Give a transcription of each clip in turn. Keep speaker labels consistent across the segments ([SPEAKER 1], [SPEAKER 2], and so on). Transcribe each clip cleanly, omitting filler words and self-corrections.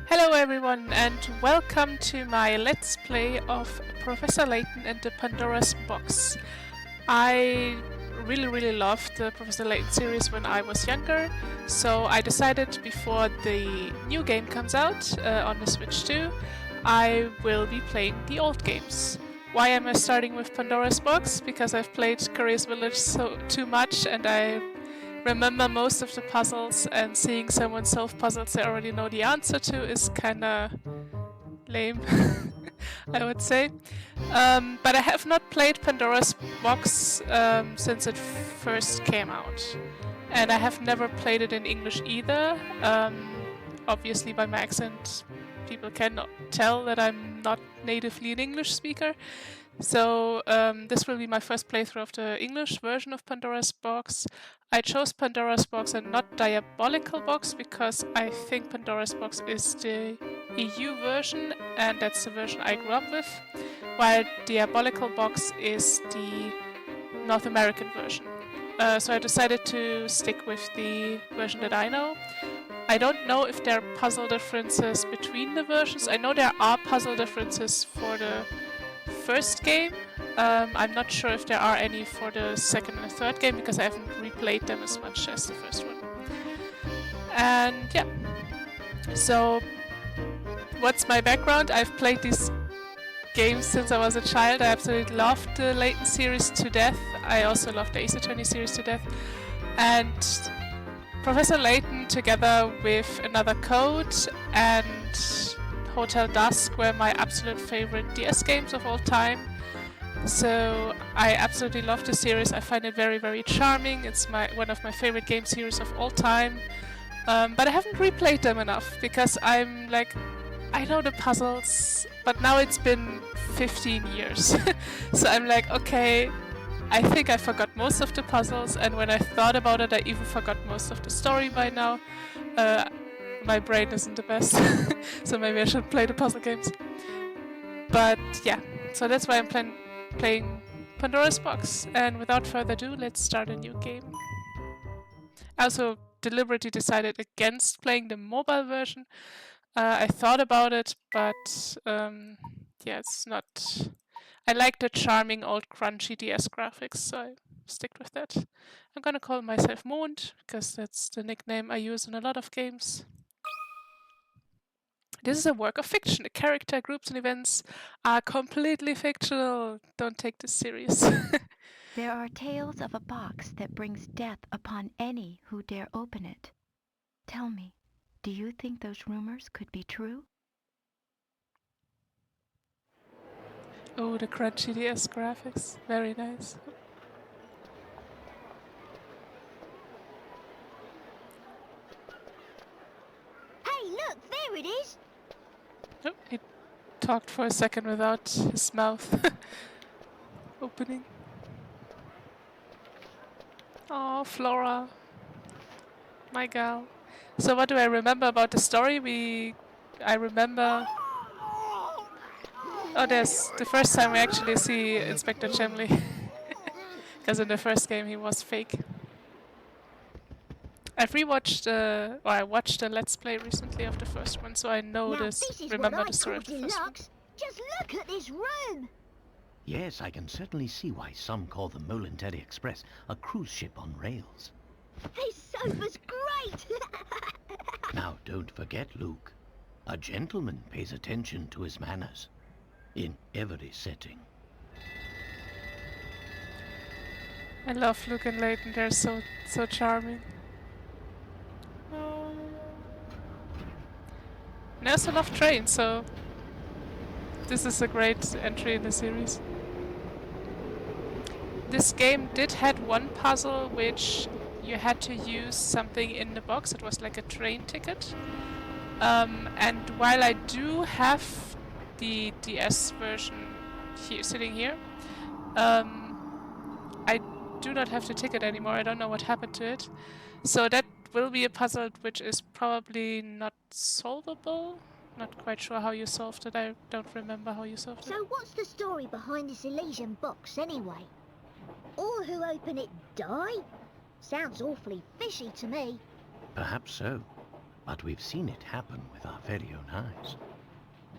[SPEAKER 1] Hello everyone and welcome to my Let's Play of Professor Layton and the Pandora's Box. I really loved the Professor Layton series when I was younger, so I decided before the new game comes out on the Switch 2, I will be playing the old games. Why am I starting with Pandora's Box? Because I've played Curious Village too much and I remember most of the puzzles, and seeing someone solve puzzles they already know the answer to is kinda lame, I would say. But I have not played Pandora's Box since it first came out. And I have never played it in English either. Obviously by my accent people cannot tell that I'm not natively an English speaker. So this will be my first playthrough of the English version of Pandora's Box. I chose Pandora's Box and not Diabolical Box because I think Pandora's Box is the EU version and that's the version I grew up with, while Diabolical Box is the North American version. So I decided to stick with the version that I know. I don't know if there are puzzle differences between the versions. I know there are puzzle differences for the first game. I'm not sure if there are any for the second and third game because I haven't replayed them as much as the first one. And yeah, so what's my background? I've played these games since I was a child. I absolutely loved the Layton series to death. I also loved the Ace Attorney series to death. And Professor Layton, together with Another Code and Hotel Dusk, were my absolute favorite DS games of all time. So I absolutely love the series. I find it very charming. It's one of my favorite game series of all time. But I haven't replayed them enough because I'm like, I know the puzzles, but now it's been 15 years. So I'm like, okay, I think I forgot most of the puzzles, and when I thought about it, I even forgot most of the story by now. My brain isn't the best, so maybe I should play the puzzle games. But yeah, so that's why I'm playing Pandora's Box, and without further ado, let's start a new game. I also deliberately decided against playing the mobile version. I thought about it, but yeah, it's not... I like the charming old crunchy DS graphics, so I stick with that. I'm gonna call myself Mond, because that's the nickname I use in a lot of games. This is a work of fiction. The character, groups, and events are completely fictional. Don't take this serious.
[SPEAKER 2] There are tales of a box that brings death upon any who dare open it. Tell me, do you think those rumors could be true?
[SPEAKER 1] Oh, the crunchy DS graphics. Very nice.
[SPEAKER 3] Hey, look, there it is!
[SPEAKER 1] Oh, he talked for a second without his mouth opening. Oh, Flora. My gal. So what do I remember about the story? I remember... Oh, there's the first time we actually see Inspector Chemley. Because in the first game he was fake. I've rewatched, or I watched a Let's Play recently of the first one, so I know
[SPEAKER 3] Now this is
[SPEAKER 1] remember
[SPEAKER 3] what I
[SPEAKER 1] the story
[SPEAKER 3] call
[SPEAKER 1] of the first one.
[SPEAKER 3] deluxe. Just look at this room!
[SPEAKER 4] Yes, I can certainly see why some call the Mond-san Express a cruise ship on rails.
[SPEAKER 3] This sofa's great!
[SPEAKER 4] Now, don't forget, Luke. A gentleman pays attention to his manners in every setting.
[SPEAKER 1] I love Luke and Layton, they're so charming. And I also love trains, so this is a great entry in the series. This game did had one puzzle which you had to use something in the box. It was like a train ticket. And while I do have the DS version here, sitting here, I do not have the ticket anymore. I don't know what happened to it. So that will be a puzzle which is probably not solvable. Not quite sure how you solved it. I don't remember how you solved it.
[SPEAKER 3] So what's the story behind this Elysian box anyway? All who open it die? Sounds awfully fishy to me.
[SPEAKER 4] Perhaps so. but we've seen it happen with our very own eyes.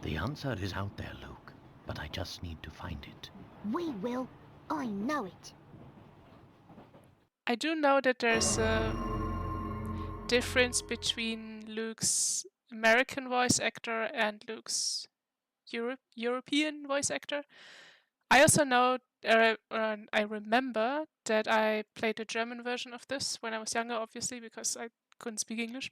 [SPEAKER 4] The answer is out there, Luke, but I just need to find it.
[SPEAKER 3] We will. I know it.
[SPEAKER 1] I do know that there's a difference between Luke's American voice actor and Luke's European voice actor. I also know, I remember that I played the German version of this when I was younger, obviously, because I couldn't speak English.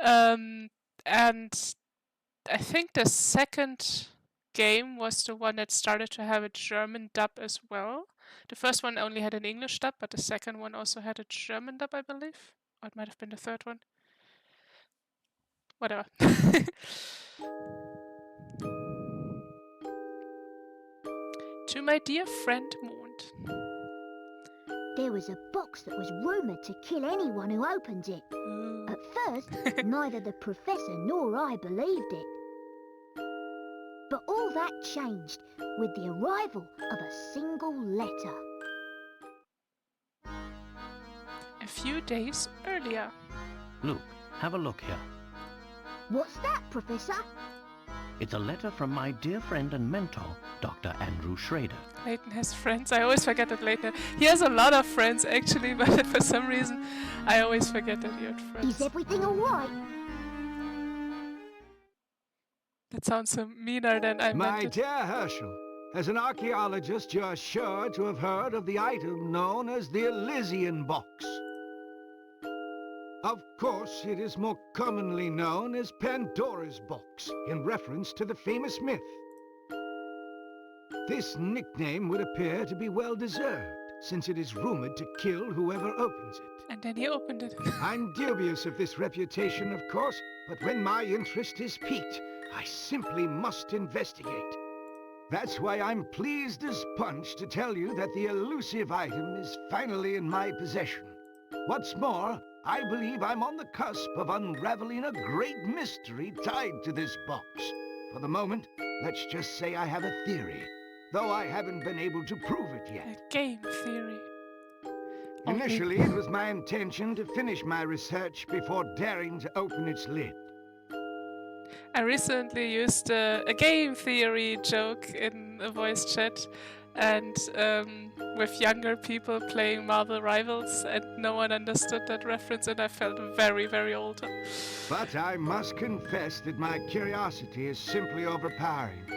[SPEAKER 1] And I think the second game was the one that started to have a German dub as well. The first one only had an English dub, but the second one also had a German dub, I believe. Or it might have been the third one. Whatever. To my dear friend Mond.
[SPEAKER 3] There was a box that was rumoured to kill anyone who opens it.
[SPEAKER 1] Ooh.
[SPEAKER 3] At first, neither the Professor nor I believed it. But all that changed with the arrival of a single letter.
[SPEAKER 1] A few days earlier.
[SPEAKER 4] Luke, have a look here.
[SPEAKER 3] What's that, Professor?
[SPEAKER 4] It's a letter from my dear friend and mentor, Dr. Andrew Schrader.
[SPEAKER 1] Layton has friends. I always forget that Layton. He has a lot of friends actually, but for some reason I always forget that he had friends.
[SPEAKER 3] Is everything all right?
[SPEAKER 1] That sounds so meaner than I
[SPEAKER 5] My
[SPEAKER 1] meant it.
[SPEAKER 5] dear Herschel, as an archaeologist, you're sure to have heard of the item known as the Elysian box. Of course, it is more commonly known as Pandora's box, in reference to the famous myth. This nickname would appear to be well-deserved, since it is rumored to kill whoever opens it.
[SPEAKER 1] And then he opened it.
[SPEAKER 5] I'm dubious of this reputation, of course, but when my interest is piqued, I simply must investigate. That's why I'm pleased as punch to tell you that the elusive item is finally in my possession. What's more, I believe I'm on the cusp of unraveling a great mystery tied to this box. For the moment, let's just say I have a theory, though I haven't been able to prove it
[SPEAKER 1] A
[SPEAKER 5] yet.
[SPEAKER 1] game theory.
[SPEAKER 5] Initially, it was my intention to finish my research before daring to open its lid.
[SPEAKER 1] I recently used a game theory joke in a voice chat, and with younger people playing Marvel Rivals, and no one understood that reference, and I felt very, very old.
[SPEAKER 5] But I must confess that my curiosity is simply overpowering.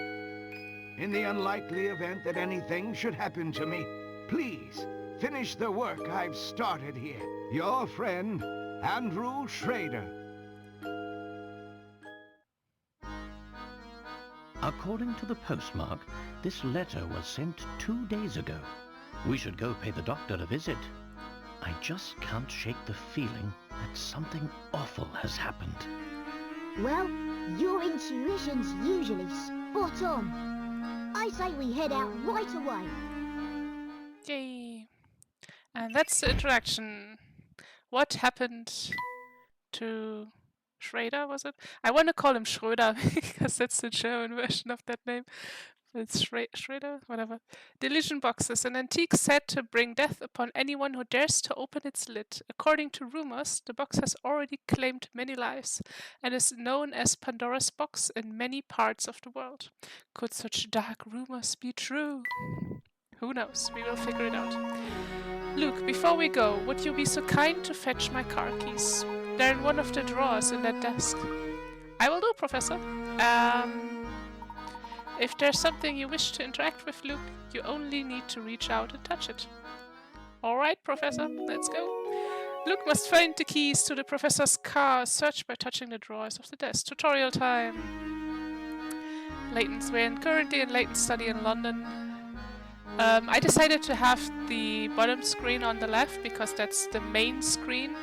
[SPEAKER 5] In the unlikely event that anything should happen to me, please finish the work I've started here. Your friend, Andrew Schrader.
[SPEAKER 4] According to the postmark, this letter was sent 2 days ago. We should go pay the doctor a visit. I just can't shake the feeling that something awful has happened.
[SPEAKER 3] Well, your intuition's usually spot on. I say we head out right away.
[SPEAKER 1] Yay! And that's the interaction. What happened to Schrader, was it? I want to call him Schröder because that's the German version of that name. It's Schrader, whatever. The Elysian box is an antique set to bring death upon anyone who dares to open its lid. According to rumors, the box has already claimed many lives and is known as Pandora's box in many parts of the world. Could such dark rumors be true? Who knows? We will figure it out. Luke, before we go, would you be so kind to fetch my car keys? They're in one of the drawers in that desk. I will do, Professor. If there's something you wish to interact with, Luke, you only need to reach out and touch it. Alright, Professor, let's go. Luke must find the keys to the Professor's car. Search by touching the drawers of the desk. Tutorial time. We're currently in Layton's study in London. I decided to have the bottom screen on the left because that's the main screen,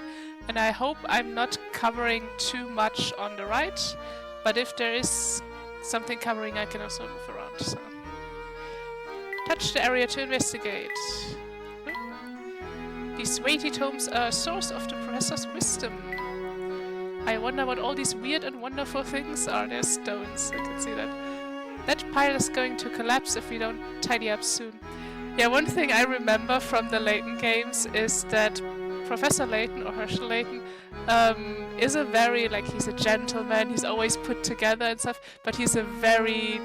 [SPEAKER 1] and I hope I'm not covering too much on the right, but if there is something covering, I can also move around. So. Touch the area to investigate. These weighty tomes are a source of the Professor's wisdom. I wonder what all these weird and wonderful things are. They're stones, I can see that. That pile is going to collapse if we don't tidy up soon. Yeah, one thing I remember from the Layton games is that Professor Layton, or Herschel Layton, is a very, like, he's a gentleman, he's always put together and stuff, but he's a very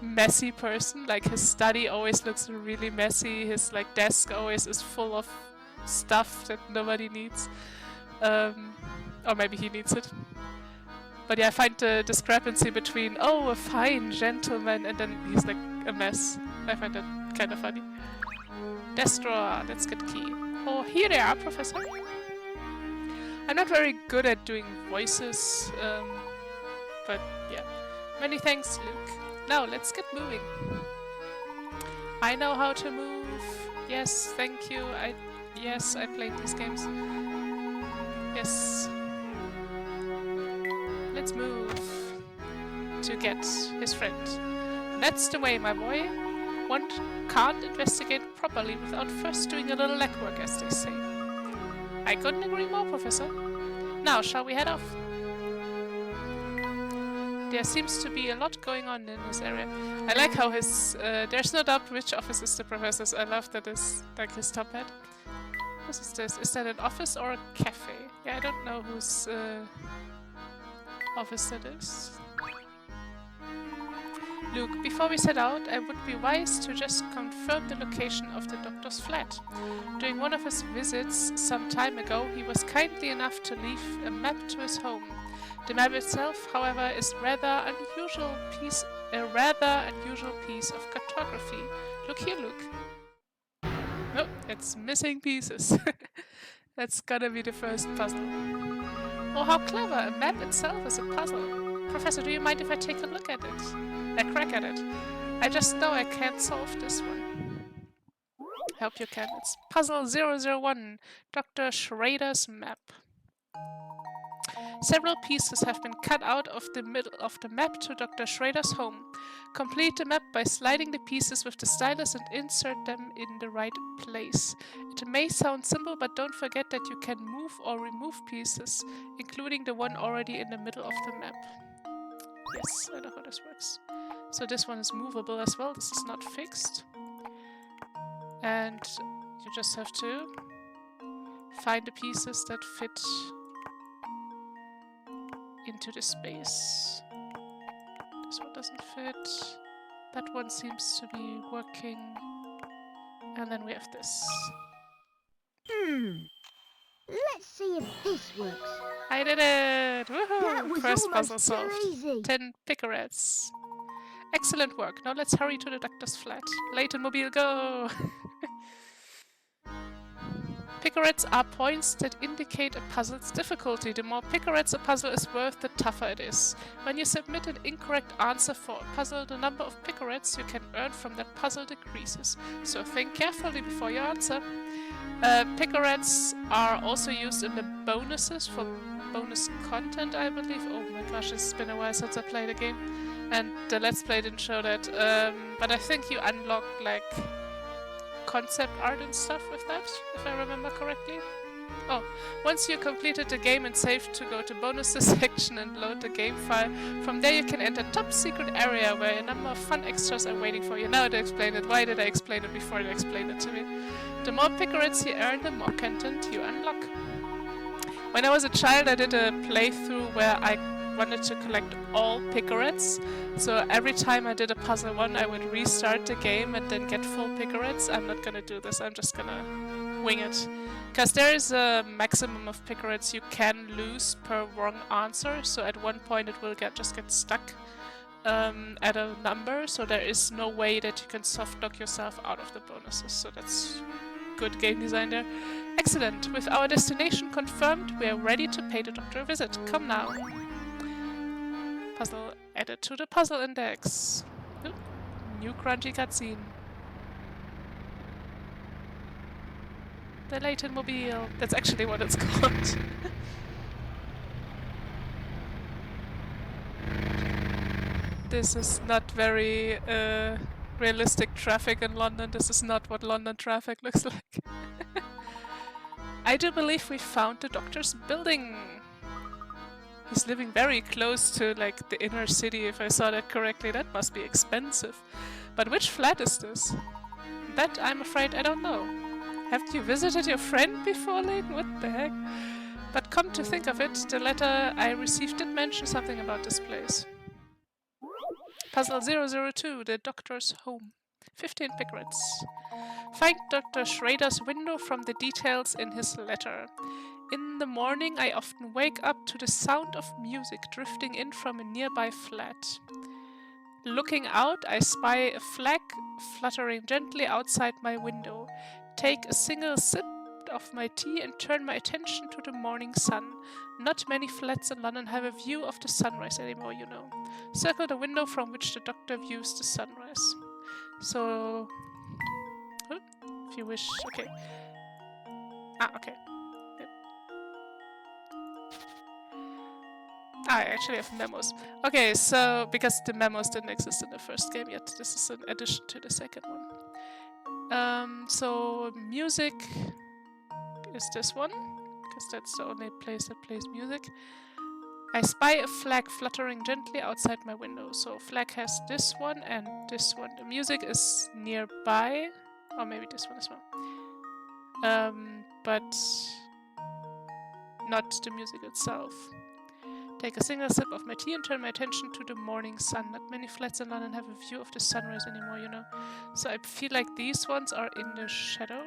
[SPEAKER 1] messy person. Like, his study always looks really messy, his, like, desk always is full of stuff that nobody needs. Or maybe he needs it. But yeah, I find the discrepancy between, oh, a fine gentleman, and then he's like a mess. I find that kind of funny. Desk drawer, let's get key. Oh, here they are, Professor. I'm not very good at doing voices, but yeah. Many thanks, Luke. Now, let's get moving. I know how to move. Yes, thank you. Yes, I played these games. Yes. Let's move to get his friend. That's the way, my boy. One can't investigate properly without first doing a little legwork, as they say. I couldn't agree more, Professor. Now, shall we head off? There seems to be a lot going on in this area. I like how his... there's no doubt which office is the Professor's. I love that is like his top hat. What is this? Is that an office or a cafe? Yeah, I don't know whose office that is. Luke, before we set out, I would be wise to just confirm the location of the doctor's flat. During one of his visits some time ago, he was kindly enough to leave a map to his home. The map itself, however, is a rather unusual piece of cartography. Look here, Luke. Oh, it's missing pieces. That's gonna be the first puzzle. Oh, how clever! A map itself is a puzzle. Professor, do you mind if I take a look at it? A crack at it? I just know I can't solve this one. Hope you can. It's puzzle 001, Dr. Schrader's map. Several pieces have been cut out of the middle of the map to Dr. Schrader's home. Complete the map by sliding the pieces with the stylus and insert them in the right place. It may sound simple, but don't forget that you can move or remove pieces, including the one already in the middle of the map. Yes, I know how this works. So this one is movable as well, this is not fixed. And you just have to find the pieces that fit into the space. This one doesn't fit. That one seems to be working. And then we have this.
[SPEAKER 3] Let's see if this works.
[SPEAKER 1] I did it! Woohoo!
[SPEAKER 3] That was
[SPEAKER 1] First
[SPEAKER 3] almost
[SPEAKER 1] puzzle
[SPEAKER 3] too
[SPEAKER 1] solved.
[SPEAKER 3] easy.
[SPEAKER 1] 10 picarets. Excellent work. Now let's hurry to the doctor's flat. Layton Mobile, go! Picarets are points that indicate a puzzle's difficulty. The more picarets a puzzle is worth, the tougher it is. When you submit an incorrect answer for a puzzle, the number of picarets you can earn from that puzzle decreases. So think carefully before you answer. Picarets are also used in the bonuses for bonus content, I believe. Oh my gosh, it's been a while since I played a game. And the Let's Play didn't show that. But I think you unlock, like, concept art and stuff with that, if I remember correctly. Oh, once you completed the game and saved to go to bonuses section and load the game file, from there you can enter top secret area where a number of fun extras are waiting for you. Now to explain it. Why did I explain it before you explained it to me? The more picarets you earn, the more content you unlock. When I was a child, I did a playthrough where I wanted to collect all picarets. So every time I did a puzzle one, I would restart the game and then get full picarets. I'm not gonna do this, I'm just gonna wing it. Because there is a maximum of picarets you can lose per wrong answer, so at one point it will just get stuck at a number, so there is no way that you can soft lock yourself out of the bonuses, so that's good game design there. Excellent! With our destination confirmed, we are ready to pay the doctor a visit. Come now! Puzzle added to the puzzle index. Ooh, new crunchy cutscene. The Layton Mobile. That's actually what it's called. This is not very realistic traffic in London. This is not what London traffic looks like. I do believe we found the doctor's building. He's living very close to, like, the inner city, if I saw that correctly. That must be expensive. But which flat is this? That, I'm afraid, I don't know. Haven't you visited your friend before, Layton? What the heck? But come to think of it, the letter I received did mention something about this place. Puzzle 002, the doctor's home. 15 picarets. Find Dr. Schrader's window from the details in his letter. In the morning, I often wake up to the sound of music drifting in from a nearby flat. Looking out, I spy a flag fluttering gently outside my window. Take a single sip of my tea and turn my attention to the morning sun. Not many flats in London have a view of the sunrise anymore, you know. Circle the window from which the doctor views the sunrise. So... if you wish... okay. Okay. Yep. I actually have memos. Okay, so... because the memos didn't exist in the first game yet. This is an addition to the second one. So... music... is this one, because that's the only place that plays music. I spy a flag fluttering gently outside my window. So flag has this one and this one. The music is nearby, or maybe this one as well. But not the music itself. Take a single sip of my tea and turn my attention to the morning sun. Not many flats in London have a view of the sunrise anymore, you know. So I feel like these ones are in the shadow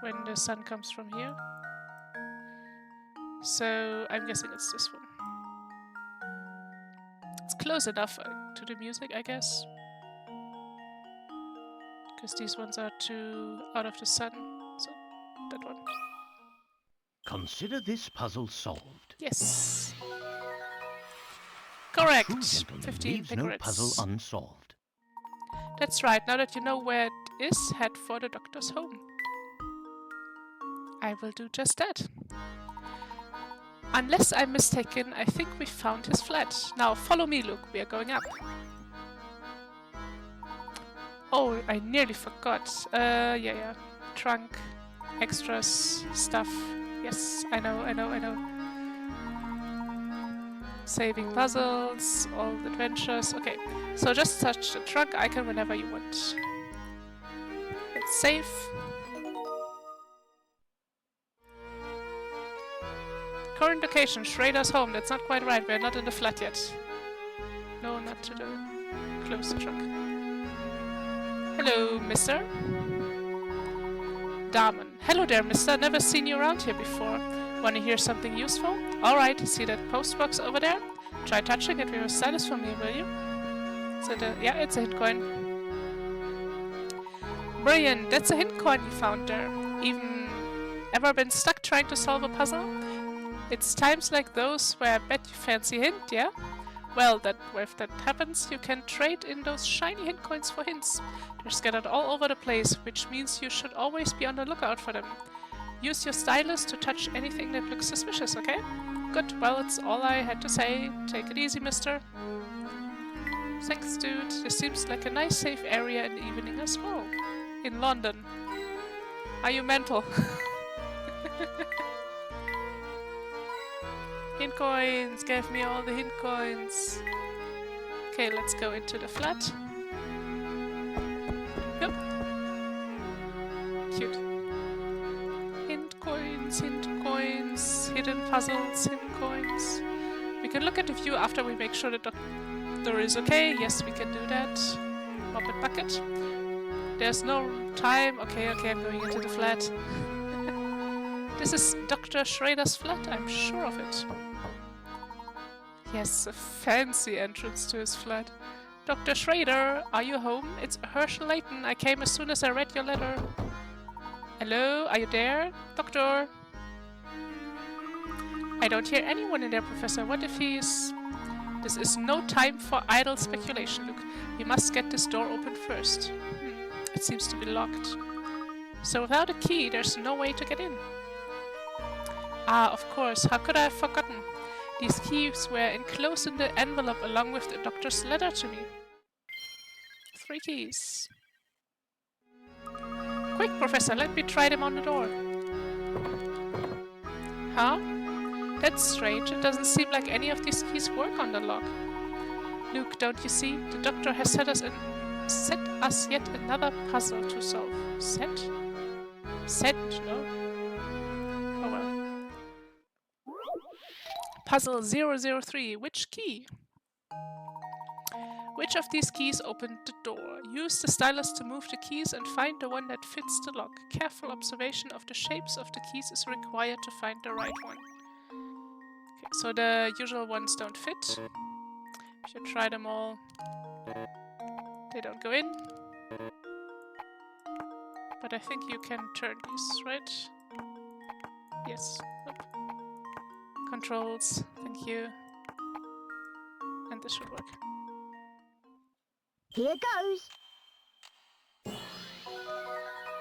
[SPEAKER 1] when the sun comes from here. So I'm guessing it's this one. It's close enough to the music, I guess. Because these ones are too out of the sun. So that one.
[SPEAKER 4] Consider this puzzle solved.
[SPEAKER 1] Yes. Correct.
[SPEAKER 4] True gentleman
[SPEAKER 1] 15
[SPEAKER 4] leaves no
[SPEAKER 1] picarets.
[SPEAKER 4] puzzle unsolved.
[SPEAKER 1] That's right. Now that you know where it is, head for the doctor's home. I will do just that. Unless I'm mistaken, I think we found his flat. Now follow me, Luke. We are going up. Oh, I nearly forgot. Yeah. Trunk, extras, stuff. Yes, I know. Saving puzzles, all the adventures. Okay, so just touch the trunk icon whenever you want. Let's save. Current location, Schrader's home. That's not quite right. We're not in the flat yet. No, not to the... close the trunk. Hello, mister. Damen. Hello there, mister. Never seen you around here before. Wanna hear something useful? Alright, see that post box over there? Try touching it with your stylus for me, will you? Is it yeah, it's a hint coin. Brilliant, that's a hint coin you found there. Ever been stuck trying to solve a puzzle? It's times like those where I bet you fancy a hint, yeah? Well, if that happens, you can trade in those shiny hint coins for hints. They're scattered all over the place, which means you should always be on the lookout for them. Use your stylus to touch anything that looks suspicious, okay? Good, well, that's all I had to say. Take it easy, mister. Thanks, dude. This seems like a nice safe area in the evening as well. In London. Are you mental? Hint coins! Give me all the hint coins! Okay, let's go into the flat. Yep. Cute. Hint coins, hidden puzzles, hint coins. We can look at the view after we make sure the doctor is okay. Yes, we can do that. Mop and bucket. There's no time. Okay, I'm going into the flat. This is Dr. Schrader's flat, I'm sure of it. Yes, a fancy entrance to his flat. Dr. Schrader, are you home? It's Professor Layton. I came as soon as I read your letter. Hello, are you there? Doctor? I don't hear anyone in there, Professor. What if he's... This is no time for idle speculation, Luke. We must get this door open first. It seems to be locked. So without a key, there's no way to get in. Ah, of course. How could I have forgotten? These keys were enclosed in the envelope along with the doctor's letter to me. 3 keys. Quick, Professor, let me try them on the door. Huh? That's strange. It doesn't seem like any of these keys work on the lock. Luke, don't you see? The doctor has set us in Set us yet another puzzle to solve. Set? Send, no? Oh well. Puzzle 003. Which key? Which of these keys opened the door? Use the stylus to move the keys and find the one that fits the lock. Careful observation of the shapes of the keys is required to find the right one. Okay, so the usual ones don't fit. If you try them all, they don't go in. But I think you can turn these, right? Yes. Oop. Controls, thank you. And this should work.
[SPEAKER 3] Here goes.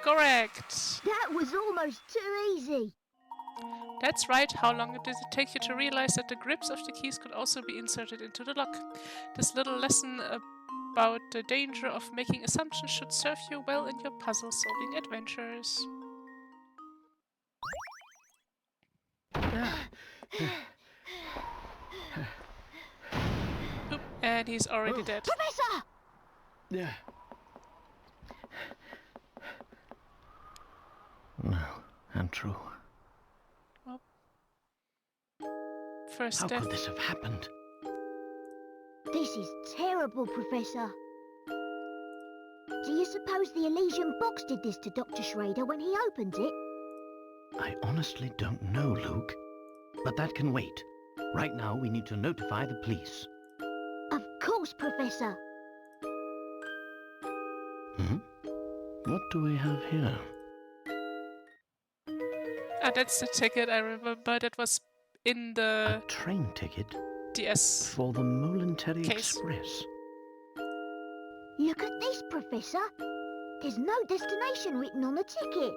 [SPEAKER 1] Correct!
[SPEAKER 3] That was almost too easy.
[SPEAKER 1] That's right. How long did it take you to realize that the grips of the keys could also be inserted into the lock? This little lesson about the danger of making assumptions should serve you well in your puzzle-solving adventures. Oop, and he's already dead.
[SPEAKER 3] Professor!
[SPEAKER 4] Yeah. No, untrue.
[SPEAKER 1] Well, first
[SPEAKER 4] How
[SPEAKER 1] death.
[SPEAKER 4] could this have happened?
[SPEAKER 3] This is terrible, Professor. Do you suppose the Elysian box did this to Dr. Schrader when he opened it?
[SPEAKER 4] I honestly don't know, Luke. But that can wait. Right now, we need to notify the police.
[SPEAKER 3] Of course, Professor.
[SPEAKER 4] What do we have here?
[SPEAKER 1] Ah, that's the ticket I remember. That was in the
[SPEAKER 4] A train ticket
[SPEAKER 1] DS.
[SPEAKER 4] for the Momentary
[SPEAKER 1] Case.
[SPEAKER 4] Express.
[SPEAKER 3] Look at this, Professor. There's no destination written on the ticket.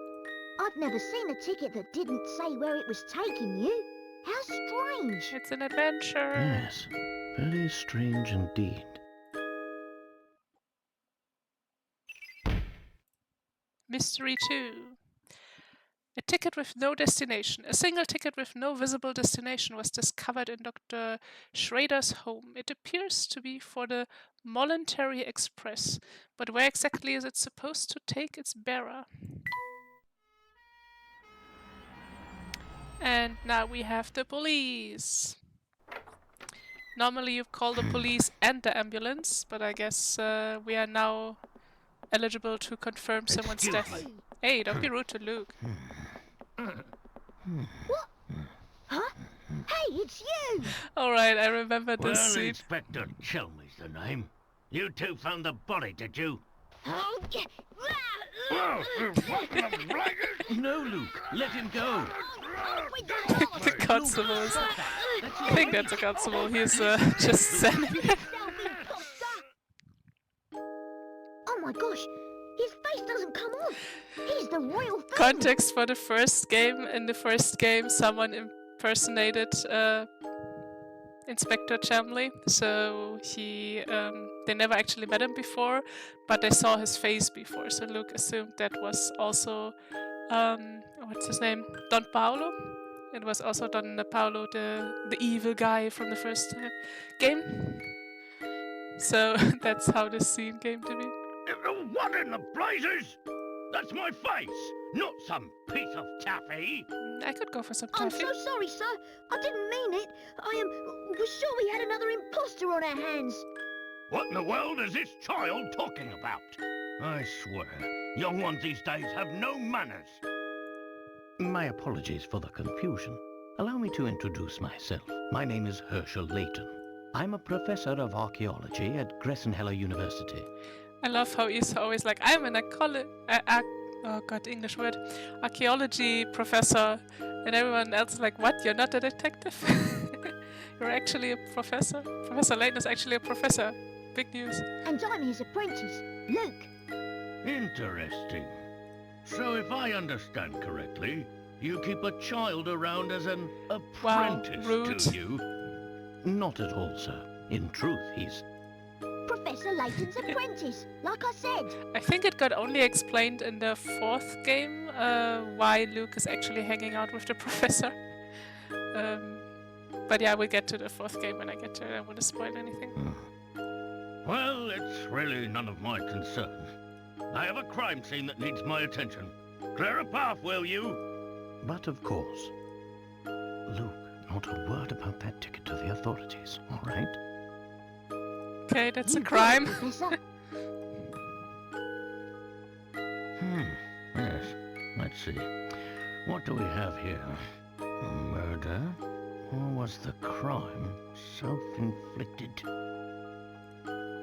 [SPEAKER 3] I've never seen a ticket that didn't say where it was taking you. How strange.
[SPEAKER 1] It's an adventure.
[SPEAKER 4] Yes, very strange indeed.
[SPEAKER 1] Mystery 2. A ticket with no destination. A single ticket with no visible destination was discovered in Dr. Schrader's home. It appears to be for the Momentary Express, but where exactly is it supposed to take its bearer? And now we have the police. Normally you call the police and the ambulance, but I guess we are now eligible to confirm someone's death. Hey, don't be rude to Luke.
[SPEAKER 3] What? Huh? Hey, it's you!
[SPEAKER 1] Alright, I remember this
[SPEAKER 6] Well,
[SPEAKER 1] scene.
[SPEAKER 6] Inspector Chelmey's the name. You two found the body, did you?
[SPEAKER 3] Oh,
[SPEAKER 4] No, Luke, let him go.
[SPEAKER 1] The constable is... I think that's a constable. He's just standing there.
[SPEAKER 3] Oh my gosh, his face doesn't come off. He's the real thing.
[SPEAKER 1] Context for the first game. In the first game, someone impersonated Inspector Chamley. So he, they never actually met him before, but they saw his face before. So Luke assumed that was also, what's his name? Don Paolo. It was also Don Paolo, the evil guy from the first game. So that's how this scene came to be.
[SPEAKER 6] What in the blazes? That's my face, not some piece of taffy.
[SPEAKER 1] I could go for some
[SPEAKER 3] I'm
[SPEAKER 1] taffy.
[SPEAKER 3] so sorry, sir. I didn't mean it. Was sure we had another imposter on our hands.
[SPEAKER 6] What in the world is this child talking about? I swear, young ones these days have no manners.
[SPEAKER 4] My apologies for the confusion. Allow me to introduce myself. My name is Professor Layton. I'm a professor of archaeology at Gressenheller University.
[SPEAKER 1] I love how he's always like, I'm an English word, archaeology professor, and everyone else is like, what? You're not a detective? You're actually a professor? Professor Layton is actually a professor. Big news.
[SPEAKER 3] And I'm his apprentice, Luke.
[SPEAKER 6] Interesting. So if I understand correctly, you keep a child around as an apprentice,
[SPEAKER 1] rude.
[SPEAKER 6] do you?
[SPEAKER 4] Not at all, sir. In truth, he's...
[SPEAKER 3] Professor Layton's apprentice, like I said.
[SPEAKER 1] I think it got only explained in the fourth game why Luke is actually hanging out with the professor. But yeah, we'll get to the fourth game when I get to it. I don't want to spoil anything.
[SPEAKER 6] Well, it's really none of my concern. I have a crime scene that needs my attention. Clear a path, will you?
[SPEAKER 4] But of course. Luke, not a word about that ticket to the authorities, all right?
[SPEAKER 1] Okay, that's a
[SPEAKER 3] You got it,
[SPEAKER 1] crime.
[SPEAKER 3] Professor.
[SPEAKER 6] Yes. Let's see. What do we have here? A murder? Or was the crime self-inflicted?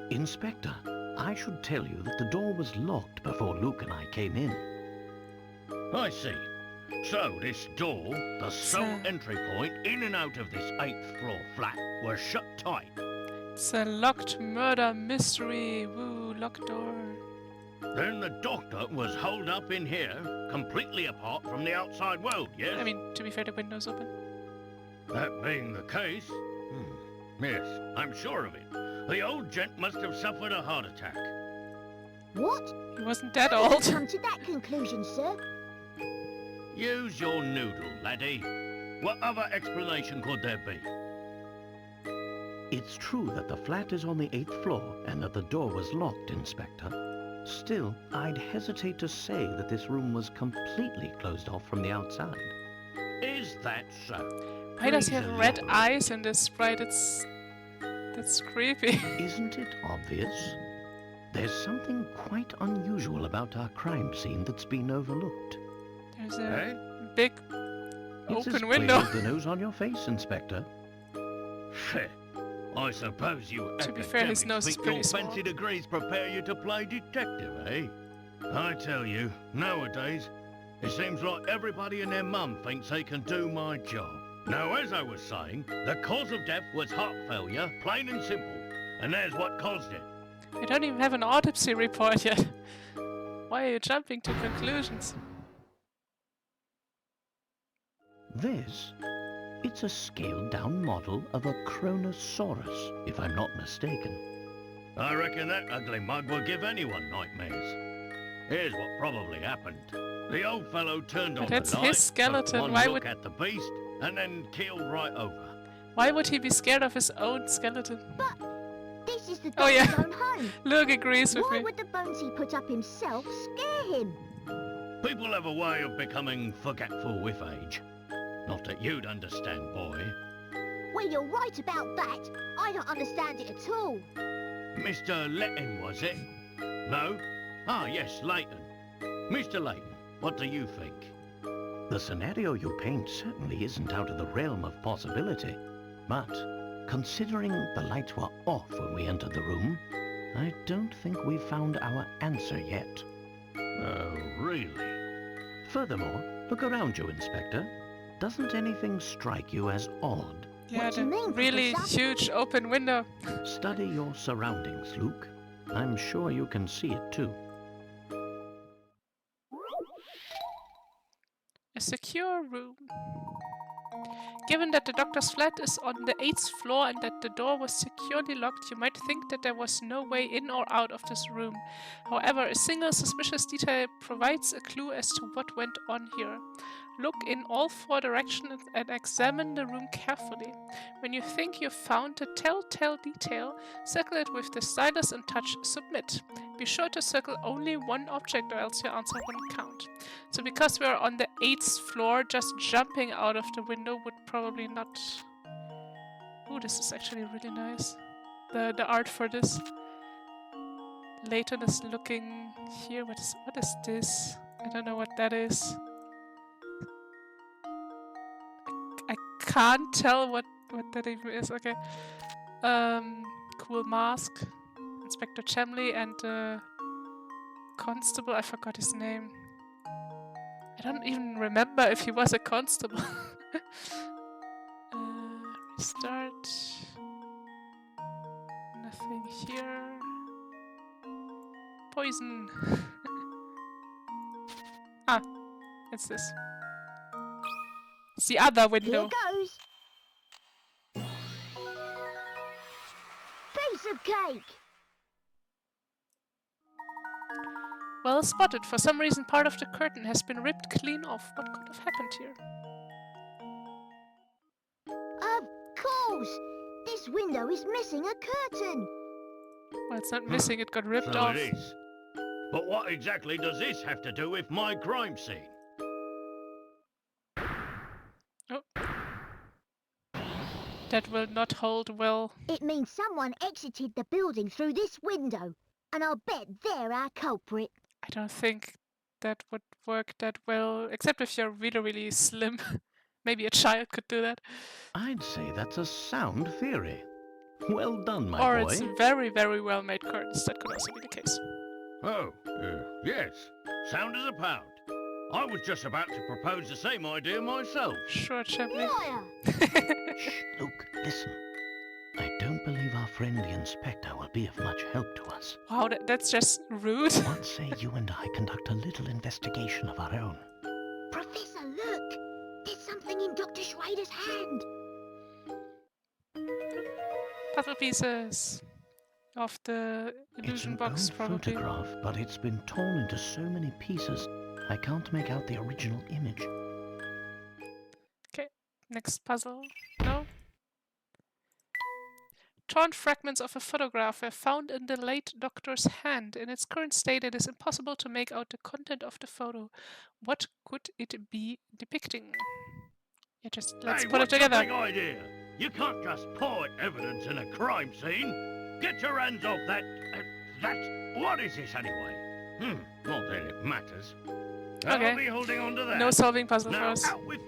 [SPEAKER 4] Inspector, I should tell you that the door was locked before Luke and I came in.
[SPEAKER 6] I see. So this door, the sole entry point in and out of this 8th floor flat, was shut tight.
[SPEAKER 1] It's a locked murder mystery. Woo, locked door.
[SPEAKER 6] Then the doctor was holed up in here, completely apart from the outside world, yes?
[SPEAKER 1] I mean, to be fair, the window's open.
[SPEAKER 6] That being the case... Yes, I'm sure of it. The old gent must have suffered a heart attack.
[SPEAKER 3] What?
[SPEAKER 1] He wasn't that
[SPEAKER 3] How
[SPEAKER 1] old.
[SPEAKER 3] did you come to that conclusion, sir?
[SPEAKER 6] Use your noodle, laddie. What other explanation could there be?
[SPEAKER 4] It's true that the flat is on the 8th floor and that the door was locked, Inspector. Still, I'd hesitate to say that this room was completely closed off from the outside.
[SPEAKER 6] Is that so?
[SPEAKER 1] Why does he
[SPEAKER 4] Please
[SPEAKER 1] have red
[SPEAKER 4] elaborate.
[SPEAKER 1] eyes in this sprite? That's creepy.
[SPEAKER 4] Isn't it obvious? There's something quite unusual about our crime scene that's been overlooked.
[SPEAKER 1] There's
[SPEAKER 6] Eh?
[SPEAKER 1] a big
[SPEAKER 4] It's as
[SPEAKER 1] open
[SPEAKER 4] plain
[SPEAKER 1] window.
[SPEAKER 4] as the nose on your face, Inspector.
[SPEAKER 6] Heh. I suppose you
[SPEAKER 1] To be fair, his
[SPEAKER 6] academics
[SPEAKER 1] nose is
[SPEAKER 6] think
[SPEAKER 1] pretty
[SPEAKER 6] your
[SPEAKER 1] small.
[SPEAKER 6] fancy degrees prepare you to play detective, eh? I tell you, nowadays, it seems like everybody and their mum thinks they can do my job. Now, as I was saying, the cause of death was heart failure, plain and simple. And there's what caused it.
[SPEAKER 1] I don't even have an autopsy report yet. Why are you jumping to conclusions?
[SPEAKER 4] This? It's a scaled-down model of a Kronosaurus, if I'm not mistaken.
[SPEAKER 6] I reckon that ugly mug will give anyone nightmares. Here's what probably happened. The old fellow turned
[SPEAKER 1] But
[SPEAKER 6] on
[SPEAKER 1] that's
[SPEAKER 6] the
[SPEAKER 1] his
[SPEAKER 6] light,
[SPEAKER 1] skeleton,
[SPEAKER 6] took one
[SPEAKER 1] why
[SPEAKER 6] look
[SPEAKER 1] would-
[SPEAKER 6] at the beast, and then keeled right over.
[SPEAKER 1] Why would he be scared of his own skeleton?
[SPEAKER 3] This is the
[SPEAKER 1] Oh, yeah.
[SPEAKER 3] doctor's own home.
[SPEAKER 1] Luke agrees with
[SPEAKER 3] Why
[SPEAKER 1] me.
[SPEAKER 3] would the bones he put up himself scare him?
[SPEAKER 6] People have a way of becoming forgetful with age. Not that you'd understand, boy.
[SPEAKER 3] Well, you're right about that. I don't understand it at all.
[SPEAKER 6] Mr. Layton, was it? No? Ah, yes, Layton. Mr. Layton, what do you think?
[SPEAKER 4] The scenario you paint certainly isn't out of the realm of possibility. But, considering the lights were off when we entered the room, I don't think we've found our answer yet.
[SPEAKER 6] Oh, really?
[SPEAKER 4] Furthermore, look around you, Inspector. Doesn't anything strike you as odd?
[SPEAKER 1] Yeah,
[SPEAKER 3] What do you
[SPEAKER 1] the
[SPEAKER 3] mean,
[SPEAKER 1] really
[SPEAKER 3] Professor?
[SPEAKER 1] huge open window.
[SPEAKER 4] Study your surroundings, Luke. I'm sure you can see it too.
[SPEAKER 1] A secure room. Given that the doctor's flat is on the 8th floor and that the door was securely locked, you might think that there was no way in or out of this room. However, a single suspicious detail provides a clue as to what went on here. Look in all 4 directions and examine the room carefully. When you think you've found a telltale detail, circle it with the stylus and touch submit. Be sure to circle only one object or else your answer won't count. So because we're on the 8th floor, just jumping out of the window would probably not... Ooh, this is actually really nice. The art for this. Layton is looking here. What is this? I don't know what that is. I can't tell what that even is. Okay. Cool mask. Inspector Chamley and constable. I forgot his name. I don't even remember if he was a constable. Restart. Nothing here. Poison. Ah, it's this. It's the other
[SPEAKER 3] Here
[SPEAKER 1] window.
[SPEAKER 3] goes. Piece of cake.
[SPEAKER 1] Well spotted. For some reason, part of the curtain has been ripped clean off. What could have happened here?
[SPEAKER 3] Of course. This window is missing a curtain.
[SPEAKER 1] Well, it's not missing, it got ripped
[SPEAKER 6] So
[SPEAKER 1] off.
[SPEAKER 6] it is. But what exactly does this have to do with my crime scene?
[SPEAKER 1] Oh. That will not hold well.
[SPEAKER 3] It means someone exited the building through this window, and I'll bet they're our culprit.
[SPEAKER 1] I don't think that would work that well, except if you're really, really slim. Maybe a child could do that.
[SPEAKER 4] I'd say that's a sound theory. Well done, my
[SPEAKER 1] Or
[SPEAKER 4] boy.
[SPEAKER 1] it's very, very well made curtains. That could also be the case.
[SPEAKER 6] Oh, yes. Sound as a pound. I was just about to propose the same idea myself.
[SPEAKER 1] Sure, Chimney.
[SPEAKER 3] Liar!
[SPEAKER 4] Shh, Luke, listen. I don't believe our friend the inspector will be of much help to us.
[SPEAKER 1] Wow, that's just rude.
[SPEAKER 4] What say you and I conduct a little investigation of our own?
[SPEAKER 3] Professor, look! There's something in Dr. Schrader's hand.
[SPEAKER 1] Puzzle pieces of the
[SPEAKER 4] It's
[SPEAKER 1] illusion
[SPEAKER 4] an
[SPEAKER 1] box,
[SPEAKER 4] old
[SPEAKER 1] probably.
[SPEAKER 4] photograph, but it's been torn into so many pieces, I can't make out the original image.
[SPEAKER 1] Okay, next puzzle. No? Torn fragments of a photograph were found in the late doctor's hand. In its current state, it is impossible to make out the content of the photo. What could it be depicting? Yeah, just let's
[SPEAKER 6] Hey,
[SPEAKER 1] put it
[SPEAKER 6] what's the
[SPEAKER 1] together.
[SPEAKER 6] big idea? You can't just point evidence in a crime scene. Get your hands off that... what is this anyway? Not that it matters.
[SPEAKER 1] Okay.
[SPEAKER 6] I'll be holding on to that.
[SPEAKER 1] No solving puzzle for
[SPEAKER 6] Now
[SPEAKER 1] us.
[SPEAKER 6] out with...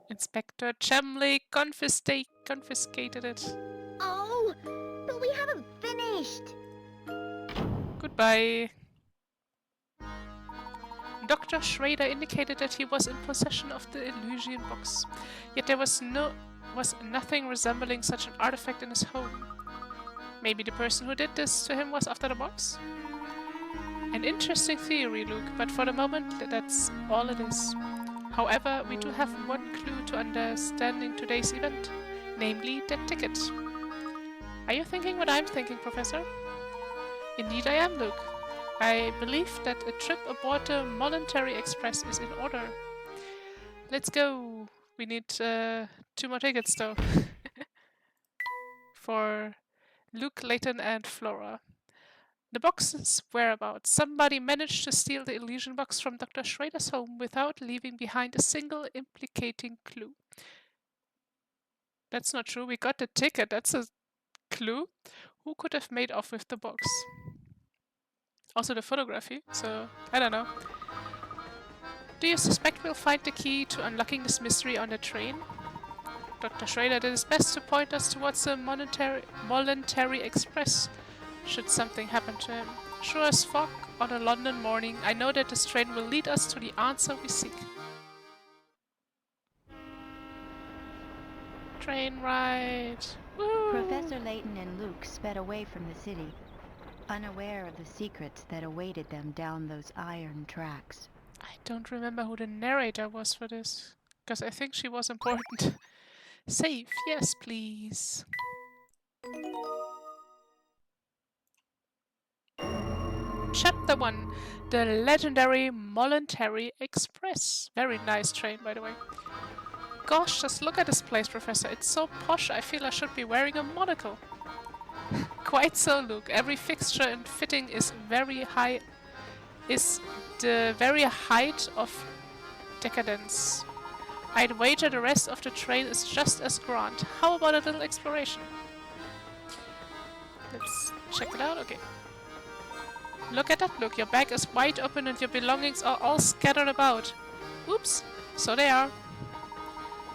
[SPEAKER 1] Inspector Chumley confiscated it.
[SPEAKER 3] Oh, but we haven't finished.
[SPEAKER 1] Goodbye. Dr. Schrader indicated that he was in possession of the illusion box, yet there was nothing resembling such an artifact in his home. Maybe the person who did this to him was after the box? An interesting theory, Luke, but for the moment that's all it is. However, we do have one clue to understanding today's event, namely the ticket. Are you thinking what I'm thinking, Professor? Indeed I am, Luke. I believe that a trip aboard the Voluntary Express is in order. Let's go. We need 2 more tickets, though. For Luke, Layton, and Flora. The box's whereabouts. Somebody managed to steal the illusion box from Dr. Schrader's home without leaving behind a single implicating clue. That's not true. We got the ticket. That's a clue. Who could have made off with the box? Also the photography, so I don't know. Do you suspect we'll find the key to unlocking this mystery on the train? Dr. Schrader did his best to point us towards the Voluntary Express, should something happen to him. Sure as fog on a London morning, I know that this train will lead us to the answer we seek. Train ride! Woo!
[SPEAKER 2] Professor Layton and Luke sped away from the city, unaware of the secrets that awaited them down those iron tracks.
[SPEAKER 1] I don't remember who the narrator was for this, because I think she was important. Save, yes please. Chapter 1, the legendary Voluntary Express. Very nice train, by the way. Gosh, just look at this place, Professor. It's so posh, I feel I should be wearing a monocle. Quite so, Luke. Every fixture and fitting is the very height of decadence. I'd wager the rest of the train is just as grand. How about a little exploration? Let's check it out. Okay. Look at that, Luke. Your bag is wide open and your belongings are all scattered about. Oops. So they are.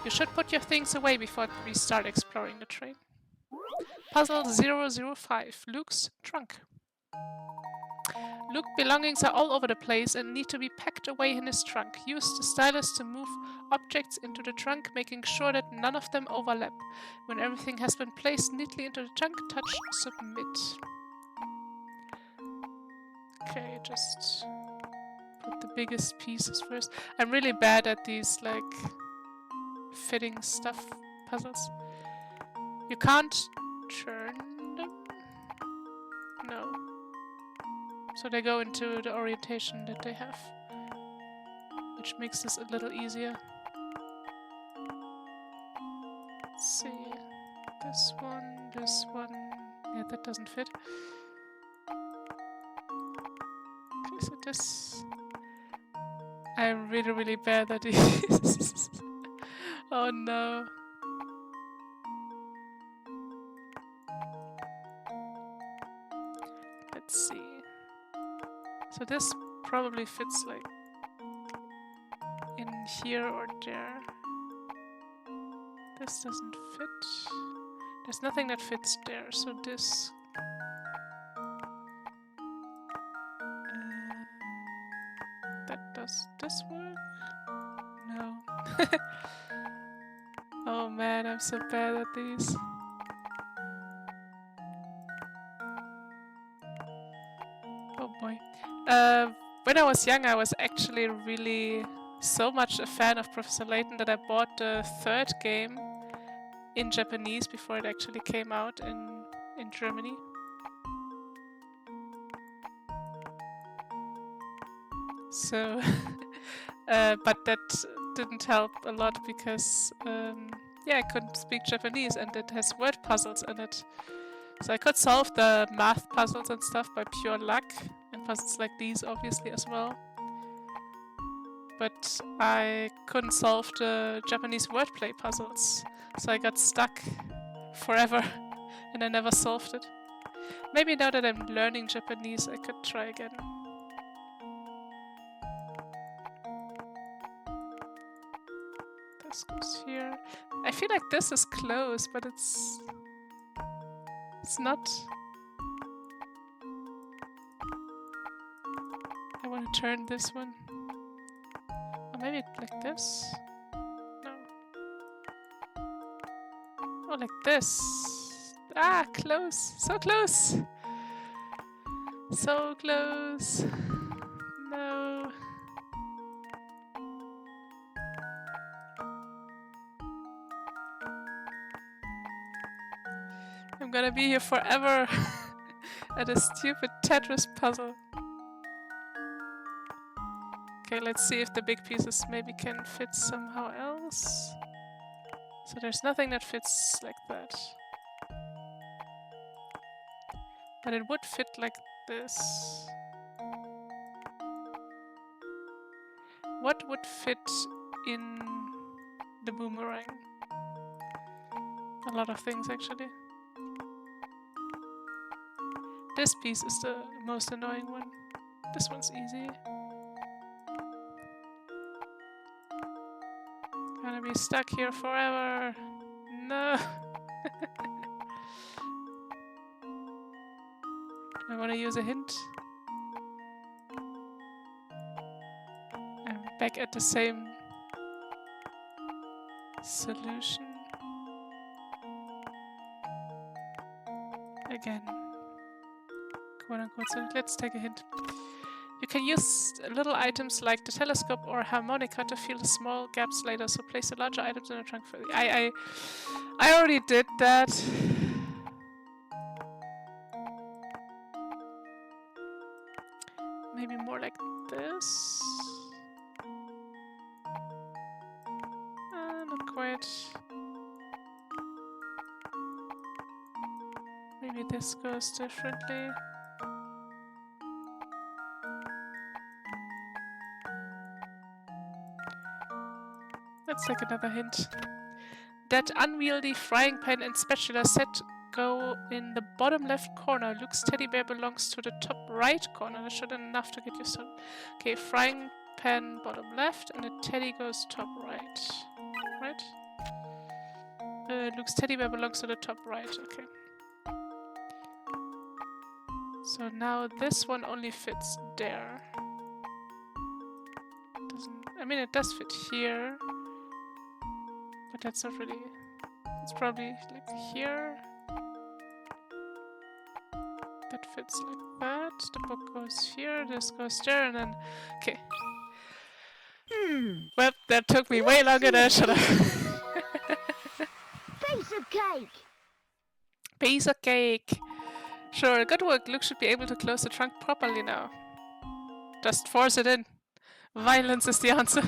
[SPEAKER 1] You should put your things away before we start exploring the train. Puzzle 005. Luke's trunk. Luke's belongings are all over the place and need to be packed away in his trunk. Use the stylus to move objects into the trunk, making sure that none of them overlap. When everything has been placed neatly into the trunk, touch submit. Okay, just put the biggest pieces first. I'm really bad at these, like, fitting stuff puzzles. You can't turn them? No. So they go into the orientation that they have, which makes this a little easier. Let's see. This one, this one. Yeah, that doesn't fit. Okay, so this... I'm really, really bad at these. Oh no. Let's see. So this probably fits like in here or there. This doesn't fit. There's nothing that fits there, so this... that does this work? No. Oh man, I'm so bad at these. Oh boy. When I was young, I was actually really so much a fan of Professor Layton that I bought the third game in Japanese before it actually came out in Germany. So, but that didn't help a lot because, yeah, I couldn't speak Japanese and it has word puzzles in it. So I could solve the math puzzles and stuff by pure luck, and puzzles like these obviously as well. But I couldn't solve the Japanese wordplay puzzles, so I got stuck forever and I never solved it. Maybe now that I'm learning Japanese I could try again. This goes here. I feel like this is close, but it's not. I want to turn this one. Or maybe like this? No. Oh, like this. Ah, close. So close. So close. No. I'm gonna be here forever at a stupid Tetris puzzle. Okay, let's see if the big pieces maybe can fit somehow else. So there's nothing that fits like that. But it would fit like this. What would fit in the boomerang? A lot of things actually. This piece is the most annoying one. This one's easy. Gonna be stuck here forever. No. Do I want to use a hint? I'm back at the same solution. Again. Quote unquote. So let's take a hint. You can use little items like the telescope or harmonica to fill small gaps later, so place the larger items in the trunk for I already did that. Maybe more like this? Not quite. Maybe this goes differently. Let's take another hint. That unwieldy frying pan and spatula set go in the bottom left corner. Luke's teddy bear belongs to the top right corner. That should be enough to get you started. Okay, frying pan bottom left and the teddy goes top right. Right? Luke's teddy bear belongs to the top right. Okay. So now this one only fits there. I mean, it does fit here. But that's not really... It's probably like here. That fits like that. The book goes here, this goes there, and then... Okay. Well, that took me way longer than I should have.
[SPEAKER 3] Piece of cake!
[SPEAKER 1] Piece of cake! Sure, good work. Luke should be able to close the trunk properly now. Just force it in. Violence is the answer.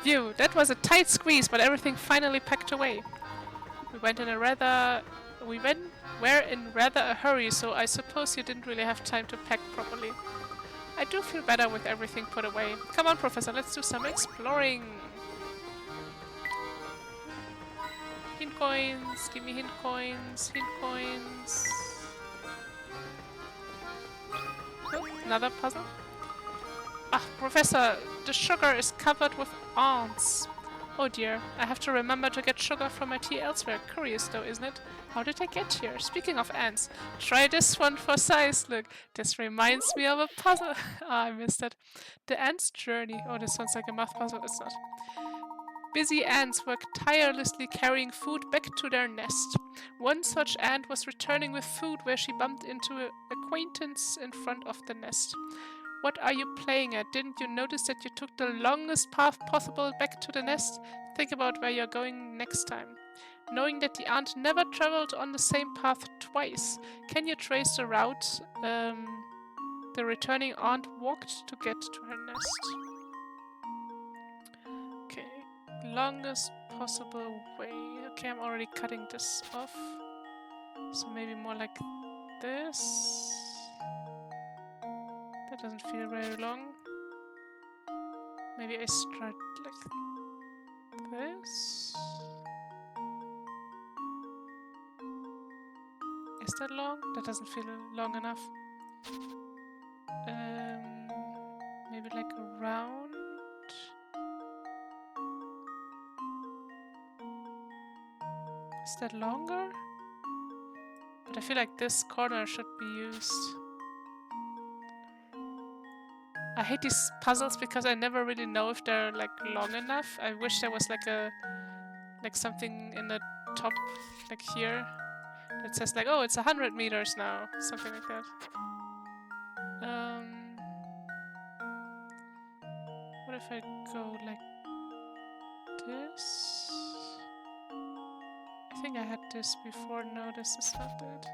[SPEAKER 1] Phew, that was a tight squeeze, but everything finally packed away. We're in rather a hurry, so I suppose you didn't really have time to pack properly. I do feel better with everything put away. Come on, Professor, let's do some exploring. Hint coins, give me hint coins, hint coins. Oh, another puzzle. Ah, Professor, the sugar is covered with ants. Oh dear, I have to remember to get sugar from my tea elsewhere. Curious though, isn't it? How did I get here? Speaking of ants, try this one for size. Look, this reminds me of a puzzle. Ah, I missed it. The Ant's Journey. Oh, this sounds like a math puzzle. It's not. Busy ants work tirelessly carrying food back to their nest. One such ant was returning with food where she bumped into an acquaintance in front of the nest. What are you playing at? Didn't you notice that you took the longest path possible back to the nest? Think about where you're going next time. Knowing that the ant never traveled on the same path twice, can you trace the route the returning aunt walked to get to her nest? Okay, longest possible way. Okay, I'm already cutting this off. So maybe more like this. That doesn't feel very long. Maybe I start like this. Is that long? That doesn't feel long enough. Maybe like around. Is that longer? But I feel like this corner should be used. I hate these puzzles because I never really know if they're like long enough. I wish there was like something in the top, like here, that says like, oh, it's 100 meters now, something like that. What if I go like this? I think I had this before. No, this is not it.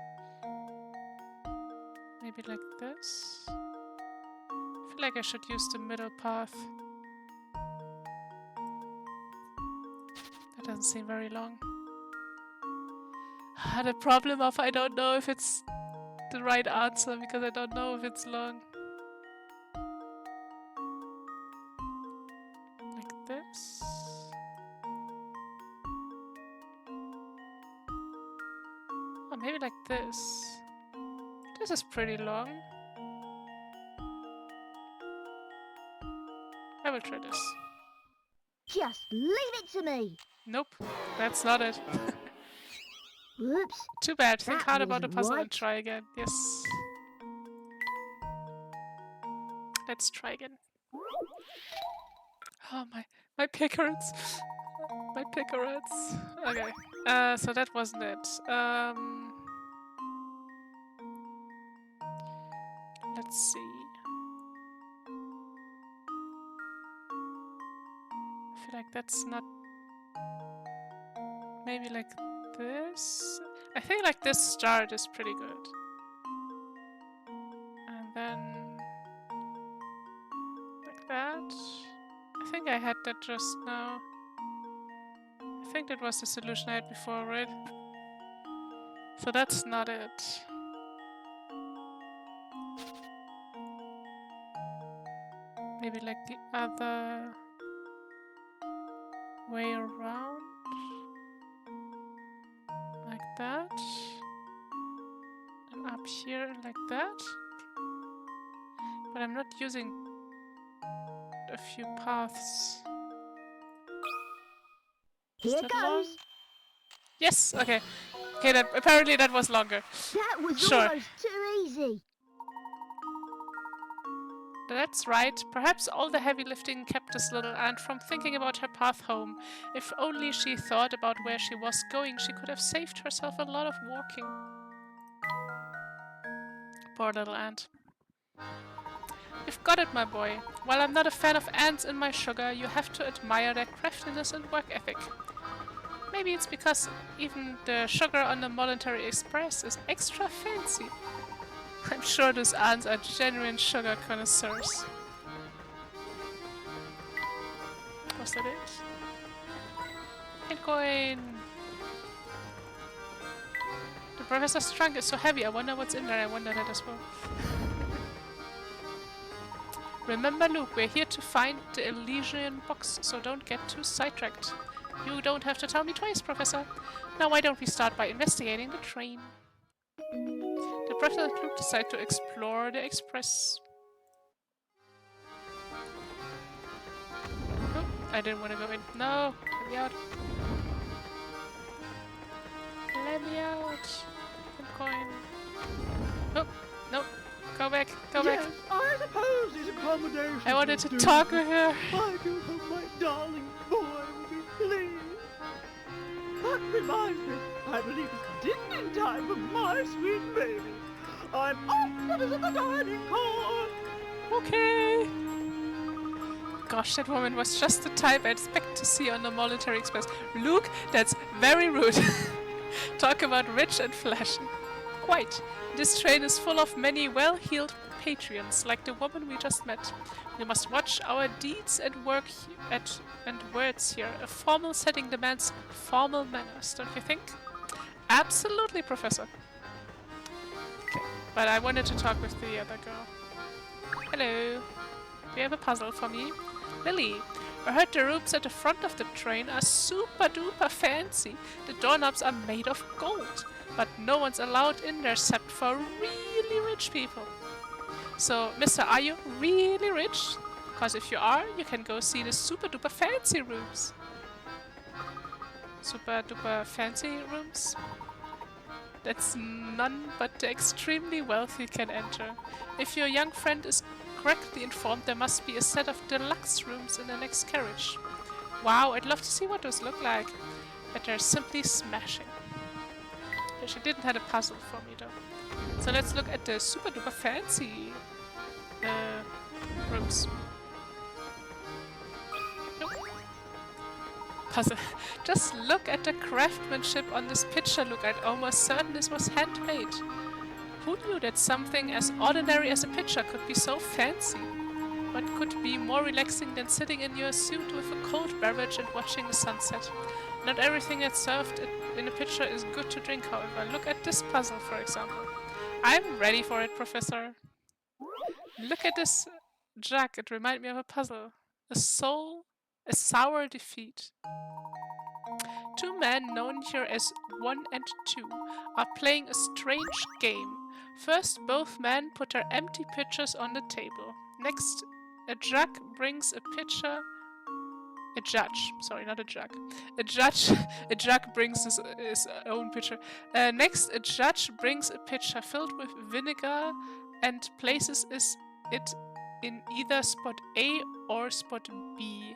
[SPEAKER 1] Maybe like this. I feel like I should use the middle path. That doesn't seem very long. I had a problem of I don't know if it's the right answer because I don't know if it's long. Like this. Or maybe like this. This is pretty long. I will try this.
[SPEAKER 3] Just leave it to me.
[SPEAKER 1] Nope, that's not it.
[SPEAKER 3] Whoops.
[SPEAKER 1] Too bad. Think
[SPEAKER 3] That
[SPEAKER 1] hard about the
[SPEAKER 3] wasn't
[SPEAKER 1] puzzle and
[SPEAKER 3] right.
[SPEAKER 1] try again. Yes. Let's try again. Oh, my pick hurts. My pick hurts. Okay. So that wasn't it. Let's see. I feel like that's not. Maybe like this. I think like this start is pretty good. And then like that. I think I had that just now. I think that was the solution I had before, right? So that's not it. Maybe like the other way around. Like that. And up here like that. But I'm not using a few paths. Is
[SPEAKER 3] Here
[SPEAKER 1] that
[SPEAKER 3] goes.
[SPEAKER 1] long? Yes, okay. Okay, that apparently that was longer.
[SPEAKER 3] That was
[SPEAKER 1] Sure.
[SPEAKER 3] almost too easy.
[SPEAKER 1] That's right. Perhaps all the heavy lifting kept this little ant from thinking about her path home. If only she thought about where she was going, she could have saved herself a lot of walking. Poor little ant. You've got it, my boy. While I'm not a fan of ants in my sugar, you have to admire their craftiness and work ethic. Maybe it's because even the sugar on the Voluntary Express is extra fancy. I'm sure those ants are genuine sugar connoisseurs. Was that it? Bitcoin! Professor's trunk is so heavy. I wonder what's in there. I wonder that as well. Remember, Luke, we're here to find the Elysian box, so don't get too sidetracked. You don't have to tell me twice, Professor. Now why don't we start by investigating the train? The Professor and Luke decide to explore the express. Oh, I didn't want to go in. No, let me out. Let me out. I'm going. Oh, no. Go back. Go back.
[SPEAKER 7] Yes, I suppose these accommodations
[SPEAKER 1] I wanted to
[SPEAKER 7] will do.
[SPEAKER 1] talk with her.
[SPEAKER 7] I do hope my darling boy will be pleased. That reminds me, I believe it's dinner time for my sweet baby. I'm off to visit the dining car.
[SPEAKER 1] Okay. Gosh, that woman was just the type I expect to see on the Military Express. Luke, that's very rude. Talk about rich and flashy. Quite. This train is full of many well-heeled patrons, like the woman we just met. We must watch our deeds and words here. A formal setting demands formal manners, don't you think? Absolutely, Professor. Okay, but I wanted to talk with the other girl. Hello. Do you have a puzzle for me? Lily, I heard the rooms at the front of the train are super duper fancy. The doorknobs are made of gold. But no one's allowed in there except for really rich people. So, mister, are you really rich? Because if you are, you can go see the super duper fancy rooms. Super duper fancy rooms? That's none but the extremely wealthy can enter. If your young friend is correctly informed, there must be a set of deluxe rooms in the next carriage. Wow, I'd love to see what those look like. But they're simply smashing. She didn't have a puzzle for me though. So let's look at the super duper fancy rooms. Nope. Puzzle. Just look at the craftsmanship on this picture. Look, I'm almost certain this was handmade. Who knew that something as ordinary as a picture could be so fancy? What could be more relaxing than sitting in your suit with a cold beverage and watching the sunset? Not everything that's served in a picture is good to drink, however. Look at this puzzle, for example. I'm ready for it, Professor. Look at this jug. It reminds me of a puzzle. A sour defeat. Two men, known here as 1 and 2, are playing a strange game. First, both men put their empty pitchers on the table. Next, a judge brings a pitcher. A judge, sorry, not a jug. A judge brings his own pitcher. Next, a judge brings a pitcher filled with vinegar and places it in either spot A or spot B.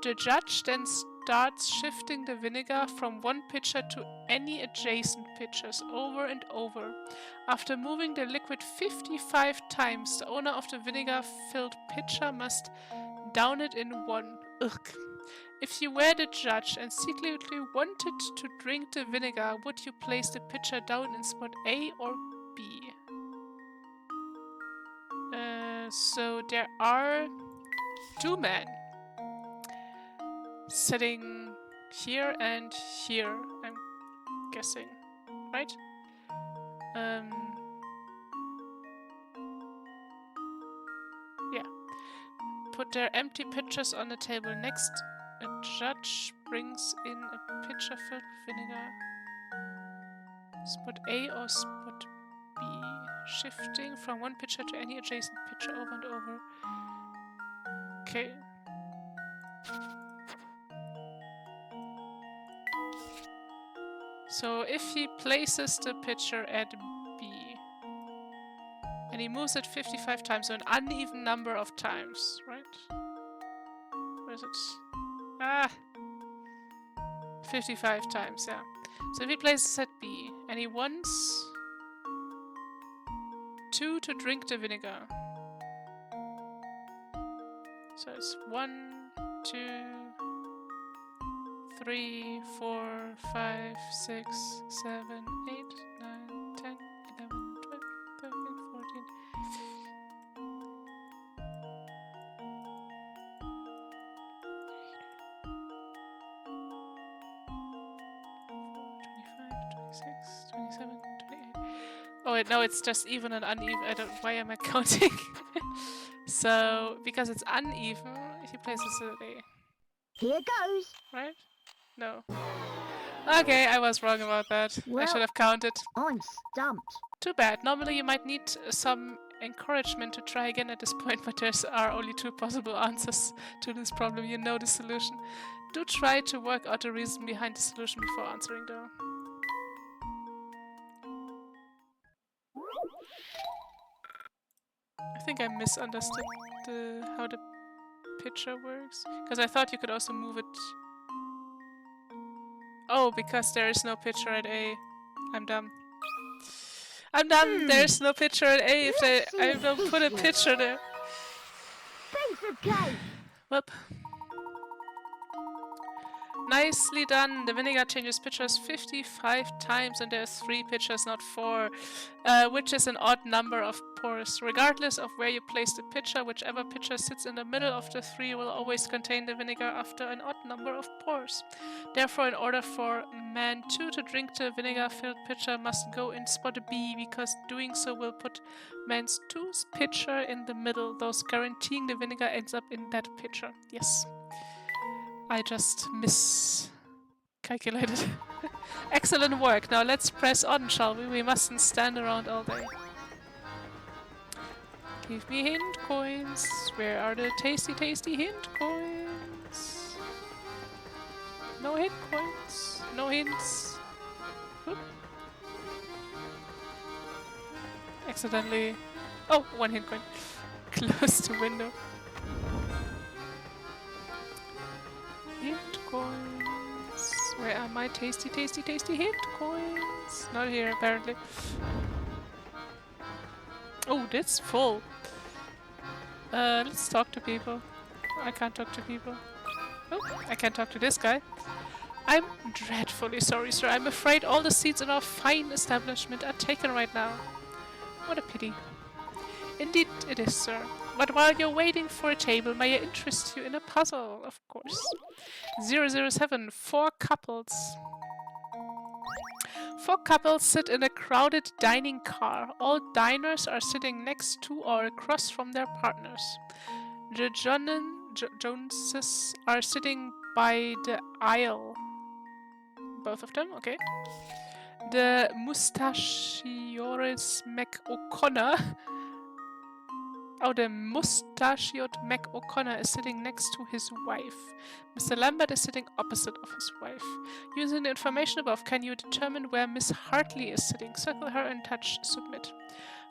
[SPEAKER 1] The judge then starts shifting the vinegar from one pitcher to any adjacent pitchers over and over. After moving the liquid 55 times, the owner of the vinegar-filled pitcher must down it in one. Ugh. If you were the judge and secretly wanted to drink the vinegar, would you place the pitcher down in spot A or B? So there are two men sitting here and here, I'm guessing, right? Yeah. Put their empty pitchers on the table. Next, a judge brings in a pitcher filled with vinegar. Spot A or spot B. Shifting from one pitcher to any adjacent pitcher over and over. Okay. So if he places the pitcher at B, and he moves it 55 times, so an uneven number of times, right? Where is it? Ah! 55 times, yeah. So if he places at B, and he wants 2 to drink the vinegar. So it's 1, 2, 3, 4, 5, 6, 7, 8, 9, 10, 11, 12, 13, 14. no, it's just even and uneven. I don't. Why am I counting? So because it's uneven, he places it a.
[SPEAKER 3] Here goes.
[SPEAKER 1] Right? No. Okay, I was wrong about that. I
[SPEAKER 3] Well-
[SPEAKER 1] should have counted.
[SPEAKER 3] I'm stumped.
[SPEAKER 1] Too bad. Normally you might need some encouragement to try again at this point, but there are only 2 possible answers to this problem. You know the solution. Do try to work out the reason behind the solution before answering though. I think I misunderstood how the picture works. Because I thought you could also move it. Oh, because there is no picture at A. I'm dumb. I'm dumb. There's no picture at A if I don't put a picture there.
[SPEAKER 3] Piece of cake.
[SPEAKER 1] Whoop. Nicely done. The vinegar changes pictures 55 times and there's 3 pictures, not 4, which is an odd number of pores. Regardless of where you place the pitcher, whichever pitcher sits in the middle of the 3 will always contain the vinegar after an odd number of pores. Therefore, in order for man 2 to drink the vinegar-filled pitcher must go in spot B, because doing so will put man 2's pitcher in the middle, thus guaranteeing the vinegar ends up in that pitcher. Yes. I just miscalculated. Excellent work. Now let's press on, shall we? We mustn't stand around all day. Give me hint coins. Where are the tasty, tasty hint coins? No hint coins. No hints. Oop. Accidentally. Oh, 1 hint coin. Close the window. Hint coins. Where are my tasty, tasty, tasty hint coins? Not here, apparently. Oh, that's full. Let's talk to people. I can't talk to people. Oh, I can't talk to this guy. I'm dreadfully sorry, sir. I'm afraid all the seats in our fine establishment are taken right now. What a pity. Indeed it is, sir. But while you're waiting for a table, may I interest you in a puzzle, of course. 007, 4 couples. 4 couples sit in a crowded dining car. All diners are sitting next to or across from their partners. The Joneses are sitting by the aisle. Both of them, okay. The Mustachiotes McO'Connor. Oh, the mustachioed McO'Connor is sitting next to his wife. Mr. Lambert is sitting opposite of his wife. Using the information above, can you determine where Miss Hartley is sitting? Circle her and touch submit.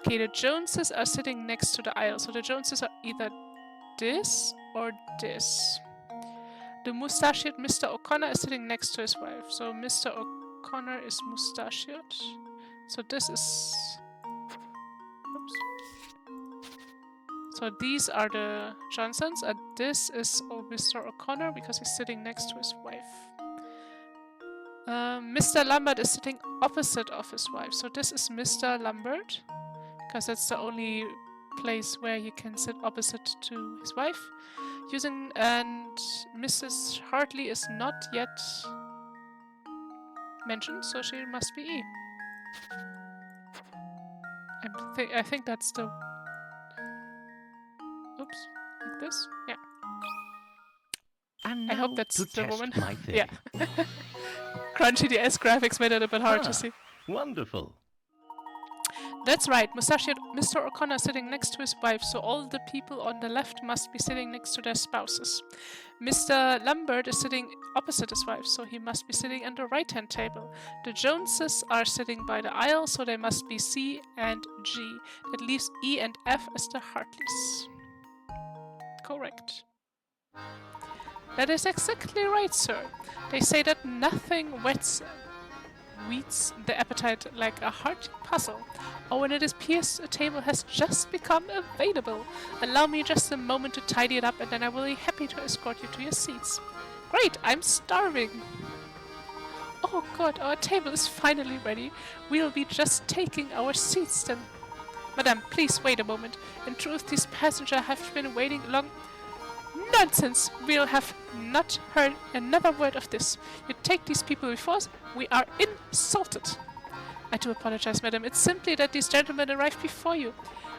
[SPEAKER 1] Okay, the Joneses are sitting next to the aisle, so the Joneses are either this or this. The mustachioed Mr. O'Connor is sitting next to his wife, so Mr. O'Connor is mustachioed. So this is... Oops. So these are the Johnsons, and this is Mr. O'Connor because he's sitting next to his wife. Mr. Lambert is sitting opposite of his wife, so this is Mr. Lambert, because that's the only place where he can sit opposite to his wife. And Mrs. Hartley is not yet mentioned, so she must be E. I think that's the... Oops, like this? Yeah.
[SPEAKER 4] And
[SPEAKER 1] I hope
[SPEAKER 4] now
[SPEAKER 1] that's
[SPEAKER 4] to
[SPEAKER 1] the
[SPEAKER 4] test
[SPEAKER 1] woman.
[SPEAKER 4] my theory.
[SPEAKER 1] Yeah. Crunchy DS graphics made it a bit hard to see.
[SPEAKER 4] Wonderful.
[SPEAKER 1] That's right, mustachioed Mr. O'Connor sitting next to his wife, so all the people on the left must be sitting next to their spouses. Mr. Lambert is sitting opposite his wife, so he must be sitting at the right-hand table. The Joneses are sitting by the aisle, so they must be C and G. That leaves E and F as the Hartleys. Correct. That is exactly right, sir. They say that nothing whets the appetite like a hearty puzzle. Oh, and it appears a table has just become available. Allow me just a moment to tidy it up, and then I will be happy to escort you to your seats. Great, I'm starving. Oh God, our table is finally ready. We'll be just taking our seats then. Madame, please wait a moment. In truth, these passengers have been waiting long... Nonsense! We'll have not heard another word of this. You take these people before us, we are insulted. I do apologize, madam. It's simply that these gentlemen arrived before you.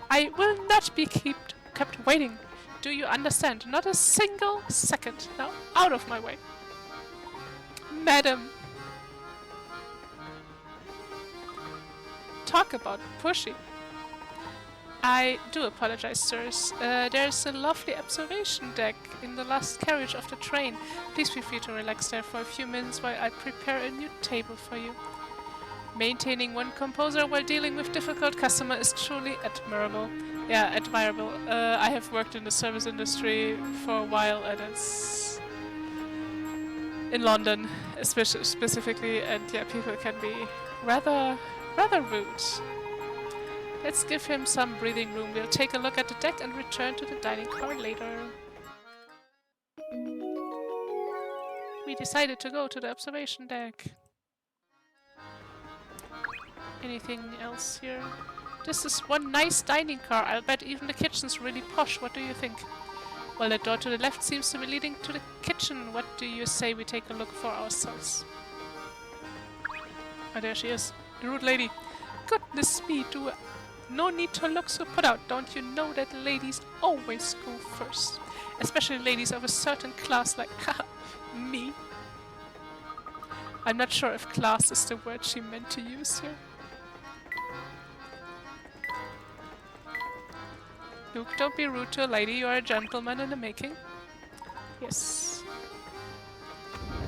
[SPEAKER 1] I will not be kept waiting. Do you understand? Not a single second. Now, out of my way. Madam. Talk about pushy. I do apologize, sirs. There's a lovely observation deck in the last carriage of the train. Please feel free to relax there for a few minutes while I prepare a new table for you. Maintaining one composure while dealing with difficult customer is truly admirable. Yeah, admirable. I have worked in the service industry for a while, and it's in London, especially specifically, and yeah, people can be rather rude. Let's give him some breathing room. We'll take a look at the deck and return to the dining car later. We decided to go to the observation deck. Anything else here? This is one nice dining car. I'll bet even the kitchen's really posh. What do you think? Well, the door to the left seems to be leading to the kitchen. What do you say we take a look for ourselves? Oh, there she is. The rude lady. Goodness me, no need to look so put out. Don't you know that ladies always go first? Especially ladies of a certain class like me. I'm not sure if class is the word she meant to use here. Luke, don't be rude to a lady. You are a gentleman in the making. Yes.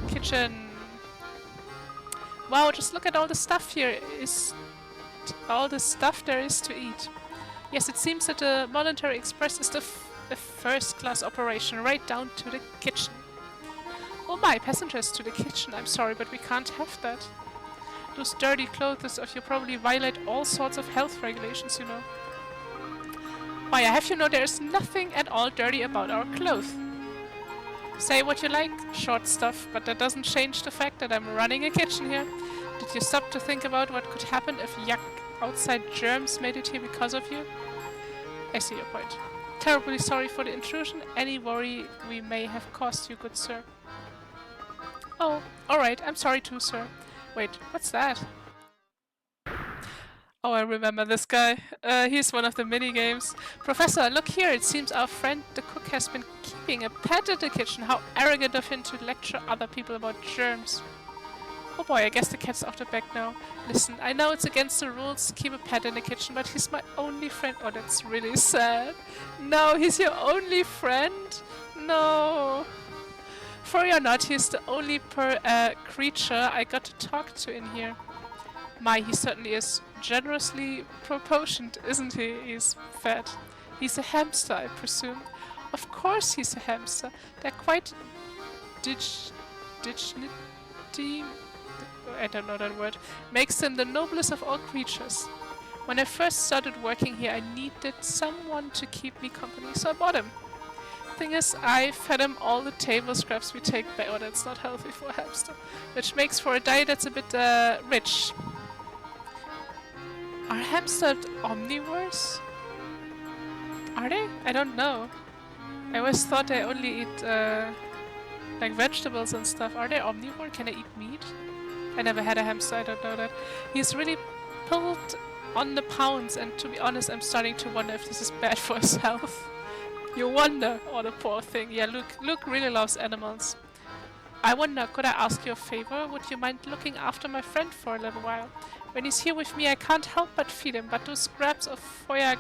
[SPEAKER 1] Kitchen. Wow, just look at all the stuff here. All the stuff there is to eat. Yes, it seems that the Voluntary Express is the first-class operation, right down to the kitchen. Oh my, passengers to the kitchen. I'm sorry, but we can't have that. Those dirty clothes of you probably violate all sorts of health regulations, you know. Why, I have you know there's nothing at all dirty about our clothes. Say what you like, short stuff, but that doesn't change the fact that I'm running a kitchen here. Did you stop to think about what could happen if yuck outside germs made it here because of you? I see your point. Terribly sorry for the intrusion. Any worry we may have caused you, good sir. Oh, alright, I'm sorry too, sir. Wait, what's that? Oh, I remember this guy. He's one of the mini-games. Professor, look here. It seems our friend the cook has been keeping a pet in the kitchen. How arrogant of him to lecture other people about germs. Oh boy, I guess the cat's off the bag now. Listen, I know it's against the rules to keep a pet in the kitchen, but he's my only friend. Oh, that's really sad. No, he's your only friend? No. For or not, he's the only creature I got to talk to in here. My, he certainly is generously proportioned, isn't he? He's fat. He's a hamster, I presume. Of course he's a hamster. They're quite I don't know that word. Makes him the noblest of all creatures. When I first started working here, I needed someone to keep me company, so I bought him. Thing is, I fed him all the table scraps we take back. Oh, that's not healthy for a hamster. Which makes for a diet that's a bit rich. Are hamsters omnivores? Are they? I don't know. I always thought they only eat like vegetables and stuff. Are they omnivore? Can they eat meat? I never had a hamster, I don't know that. He's really pulled on the pounds, and to be honest, I'm starting to wonder if this is bad for his health. You wonder? Oh, the poor thing. Yeah, Luke really loves animals. I wonder, could I ask you a favor? Would you mind looking after my friend for a little while? When he's here with me, I can't help but feed him, but those scraps of foie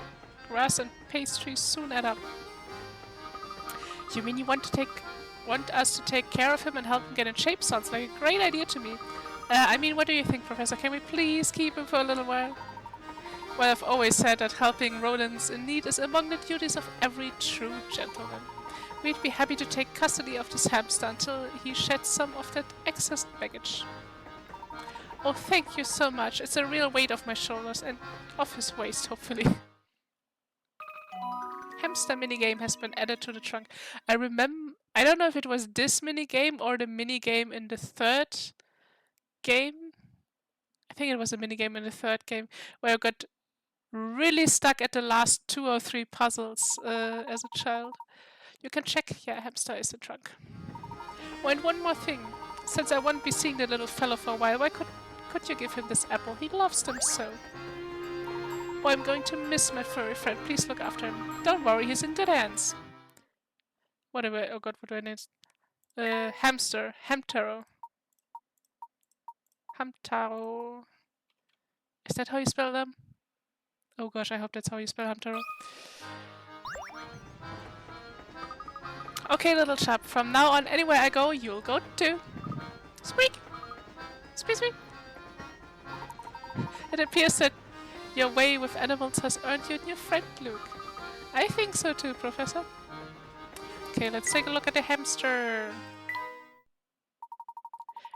[SPEAKER 1] gras and pastries soon add up. You mean you want us to take care of him and help him get in shape? Sounds like a great idea to me. I mean, what do you think, Professor? Can we please keep him for a little while? Well, I've always said that helping rodents in need is among the duties of every true gentleman. We'd be happy to take custody of this hamster until he sheds some of that excess baggage. Oh, thank you so much. It's a real weight off my shoulders and off his waist, hopefully. Hamster minigame has been added to the trunk. I don't know if it was this minigame or the minigame in the third game. I think it was a minigame in the third game where I got really stuck at the last 2 or 3 puzzles as a child. You can check. Yeah, hamster is the trunk. Oh, and one more thing. Since I won't be seeing the little fellow for a while, why could could you give him this apple? He loves them so. Oh, I'm going to miss my furry friend. Please look after him. Don't worry, he's in good hands. What do I... Oh god, what do I need? Hamster. Hamtaro. Hamtaro. Is that how you spell them? Oh gosh, I hope that's how you spell Hamtaro. Okay, little chap. From now on, anywhere I go, you'll go too. Squeak! Squeak, squeak! It appears that your way with animals has earned you a new friend, Luke. I think so too, Professor. Okay, let's take a look at the hamster.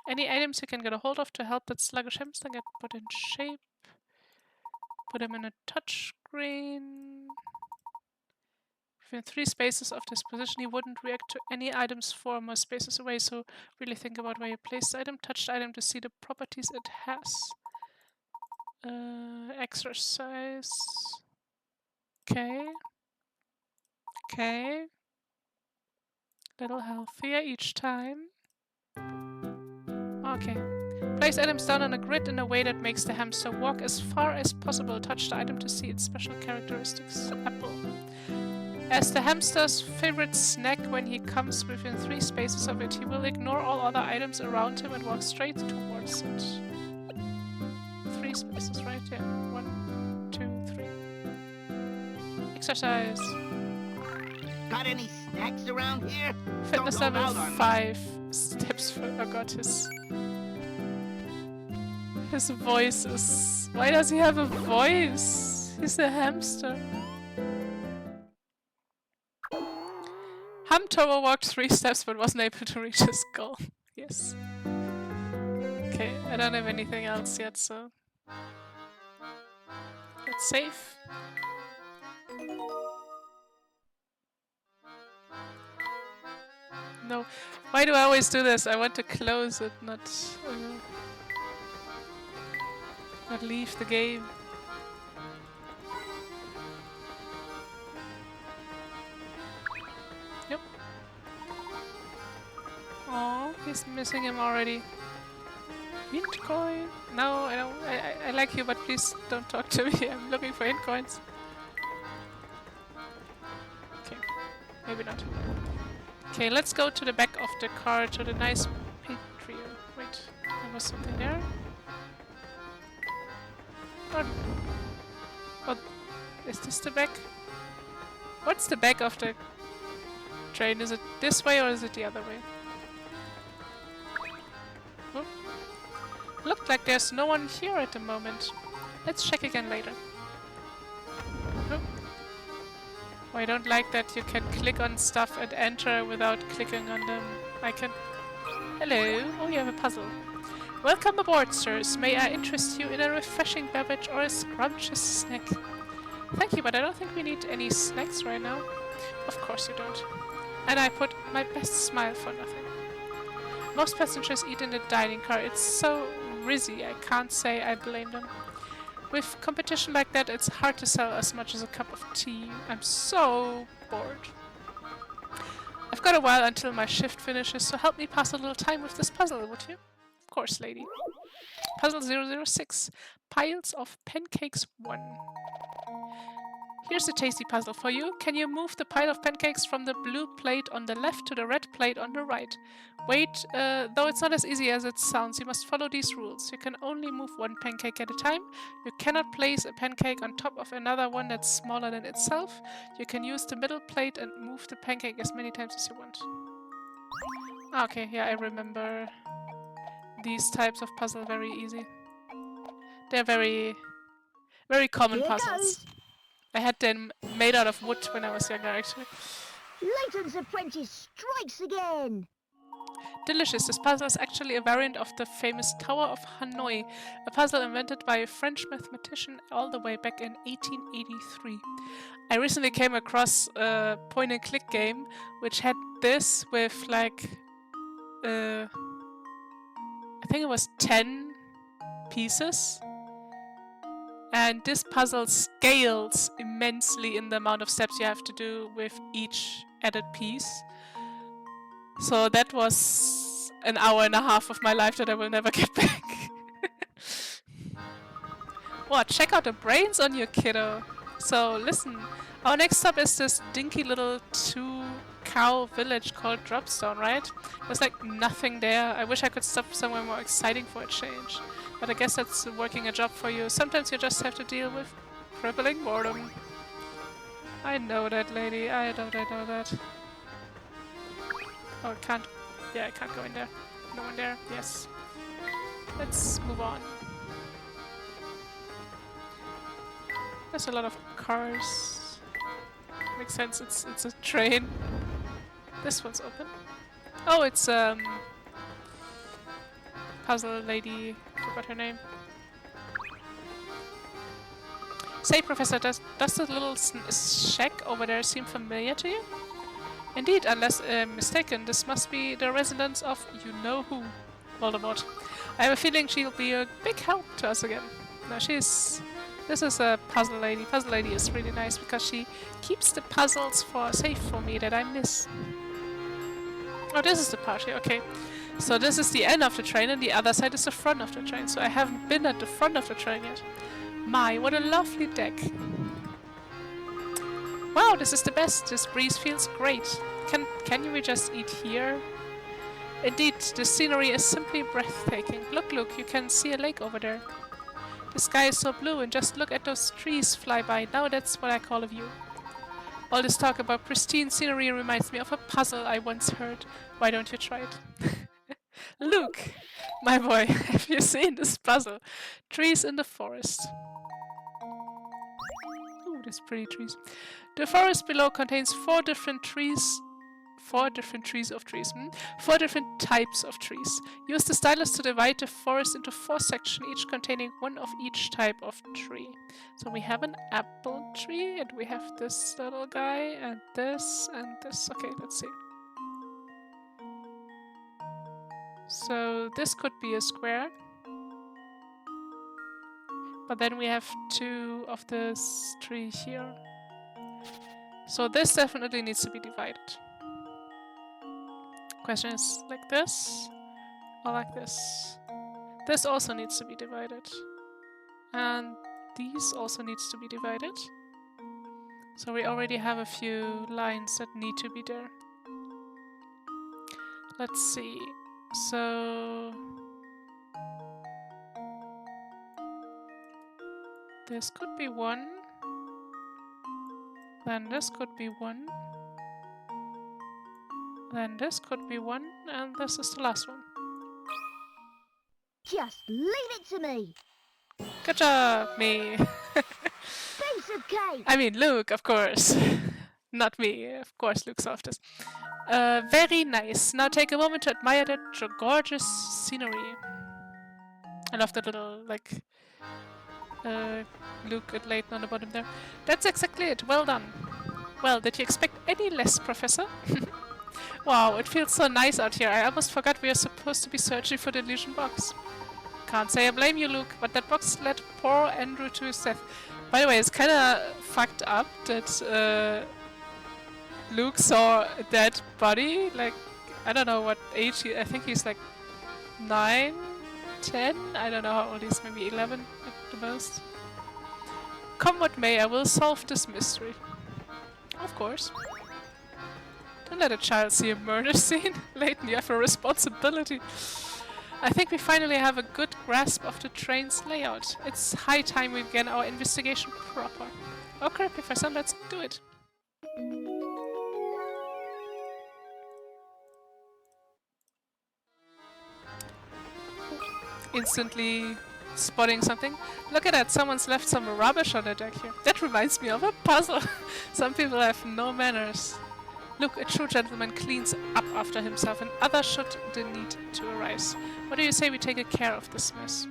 [SPEAKER 1] Any items you can get a hold of to help that sluggish hamster get put in shape. Put him in a touchscreen. Within 3 spaces of this position, he wouldn't react to any items 4 or more spaces away, so really think about where you place the item. Touch the item to see the properties it has. Exercise. Okay. Okay. Little healthier each time. Okay. Place items down on a grid in a way that makes the hamster walk as far as possible. Touch the item to see its special characteristics. Apple. As the hamster's favorite snack, when he comes within 3 spaces of it, he will ignore all other items around him and walk straight towards it. 3 spaces, right? Yeah. 1, 2, 3. Exercise.
[SPEAKER 8] Got any snacks around here?
[SPEAKER 1] Fitness
[SPEAKER 8] Don't
[SPEAKER 1] level
[SPEAKER 8] hold out on me.
[SPEAKER 1] 5. Steps for... Oh god, his voice is... Why does he have a voice? He's a hamster. Hamtaro walked 3 steps but wasn't able to reach his goal. Yes. Okay, I don't have anything else yet, so... Let's save. No. Why do I always do this? I want to close it, not leave the game. Yep. Oh, he's missing him already. Hint coin. No, I don't. I like you, but please don't talk to me. I'm looking for hint coins. Okay, maybe not. Okay, let's go to the back of the car to the nice patrio. Wait, there was something there. Oh, is this the back? What's the back of the train? Is it this way or is it the other way? Oh. Looked like there's no one here at the moment. Let's check again later. Oh. Oh, I don't like that you can click on stuff and enter without clicking on them. I can... Hello. Oh, you have a puzzle. Welcome aboard, sirs. May I interest you in a refreshing beverage or a scrumptious snack? Thank you, but I don't think we need any snacks right now. Of course you don't. And I put my best smile for nothing. Most passengers eat in the dining car. It's so rizzy, I can't say I blame them. With competition like that, it's hard to sell as much as a cup of tea. I'm so bored. I've got a while until my shift finishes, so help me pass a little time with this puzzle, would you? Of course, lady. Puzzle 006. Piles of Pancakes 1. Here's a tasty puzzle for you. Can you move the pile of pancakes from the blue plate on the left to the red plate on the right? Wait, though it's not as easy as it sounds, you must follow these rules. You can only move 1 pancake at a time. You cannot place a pancake on top of another one that's smaller than itself. You can use the middle plate and move the pancake as many times as you want. Okay, yeah, I remember these types of puzzle very easy. They're very common
[SPEAKER 3] Here
[SPEAKER 1] puzzles.
[SPEAKER 3] goes.
[SPEAKER 1] I had them made out of wood when I was younger, actually.
[SPEAKER 3] Layton's apprentice strikes again.
[SPEAKER 1] Delicious. This puzzle is actually a variant of the famous Tower of Hanoi, a puzzle invented by a French mathematician all the way back in 1883. I recently came across a point-and-click game which had this with like, I think it was 10 pieces. And this puzzle scales immensely in the amount of steps you have to do with each added piece. So that was an hour and a half of my life that I will never get back. What? Check out the brains on you, kiddo. So listen, our next stop is this dinky little 2-cow village called Dropstone, right? There's like nothing there. I wish I could stop somewhere more exciting for a change. But I guess that's working a job for you. Sometimes you just have to deal with crippling boredom. I know that, lady. I know that. Oh, I can't. Yeah, I can't go in there. No one there. Yes. Let's move on. There's a lot of cars. Makes sense. It's a train. This one's open. Oh, it's puzzle lady. Forgot her name. Say, Professor, does the little shack over there seem familiar to you? Indeed, unless I'm mistaken, this must be the residence of you-know-who, Voldemort. I have a feeling she'll be a big help to us again. No, this is a puzzle lady. Puzzle lady is really nice because she keeps the puzzles safe for me that I miss. Oh, this is the party, okay. So this is the end of the train and the other side is the front of the train. So I haven't been at the front of the train yet. My, what a lovely deck. Wow, this is the best. This breeze feels great. Can we just eat here? Indeed, the scenery is simply breathtaking. Look, you can see a lake over there. The sky is so blue and just look at those trees fly by. Now that's what I call a view. All this talk about pristine scenery reminds me of a puzzle I once heard. Why don't you try it? Luke, my boy, have you seen this puzzle? Trees in the forest. Ooh, there's pretty trees. The forest below contains 4 different trees. 4 different trees of trees. 4 different types of trees. Use the stylus to divide the forest into 4 sections, each containing 1 of each type of tree. So we have an apple tree, and we have this little guy, and this, and this. Okay, let's see. So this could be a square. But then we have 2 of this tree here. So this definitely needs to be divided. Question is like this or like this. This also needs to be divided. And these also needs to be divided. So we already have a few lines that need to be there. Let's see. So this could be 1. Then this could be 1. Then this could be 1, and this is the last one.
[SPEAKER 3] Just leave it to me.
[SPEAKER 1] Good job, me.
[SPEAKER 3] Piece of cake.
[SPEAKER 1] I mean, Luke, of course. Not me. Of course, Luke solved this. Very nice. Now take a moment to admire that gorgeous scenery. I love that little, like, Luke and Layton on the bottom there. That's exactly it. Well done. Well, did you expect any less, Professor? Wow, it feels so nice out here. I almost forgot we are supposed to be searching for the illusion box. Can't say I blame you, Luke, but that box led poor Andrew to his death. By the way, it's kind of fucked up that Luke saw a dead body. Like, I don't know what age I think he's like 9, 10? I don't know how old he is, maybe 11 at the most. Come what may, I will solve this mystery. Of course. Don't let a child see a murder scene. Layton, you have a responsibility. I think we finally have a good grasp of the train's layout. It's high time we began our investigation proper. Okay, Professor, let's do it. Instantly spotting something. Look at that, someone's left some rubbish on the deck here. That reminds me of a puzzle. Some people have no manners. Look, a true gentleman cleans up after himself, and others should the need to arise. What do you say we take care of this mess?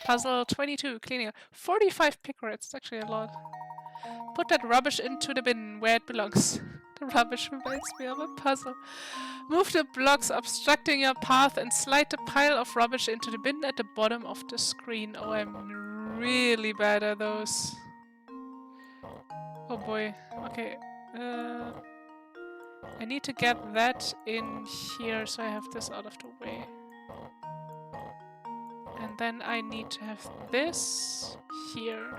[SPEAKER 1] Puzzle 22, cleaning up. 45 pick rats, it's actually a lot. Put that rubbish into the bin where it belongs. The rubbish reminds me of a puzzle. Move the blocks obstructing your path and slide the pile of rubbish into the bin at the bottom of the screen. Oh, I'm really bad at those. Oh boy. Okay. I need to get that in here so I have this out of the way. And then I need to have this here.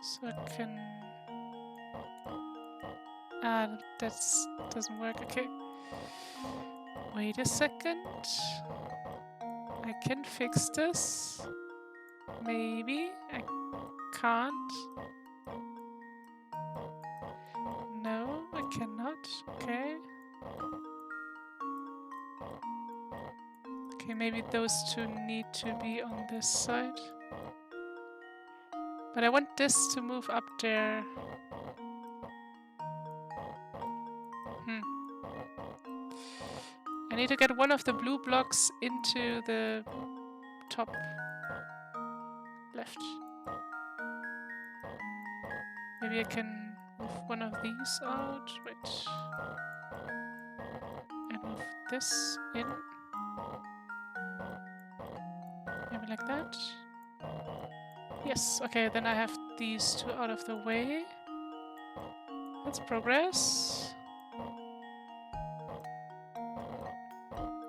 [SPEAKER 1] So I can... Ah, that doesn't work. Okay. Wait a second. I can fix this. Maybe. I can't. No, I cannot. Okay. Okay, maybe those two need to be on this side. But I want this to move up there. I need to get one of the blue blocks into the top left. Maybe I can move one of these out. Wait. And move this in. Maybe like that. Yes, okay, then I have these two out of the way. Let's progress.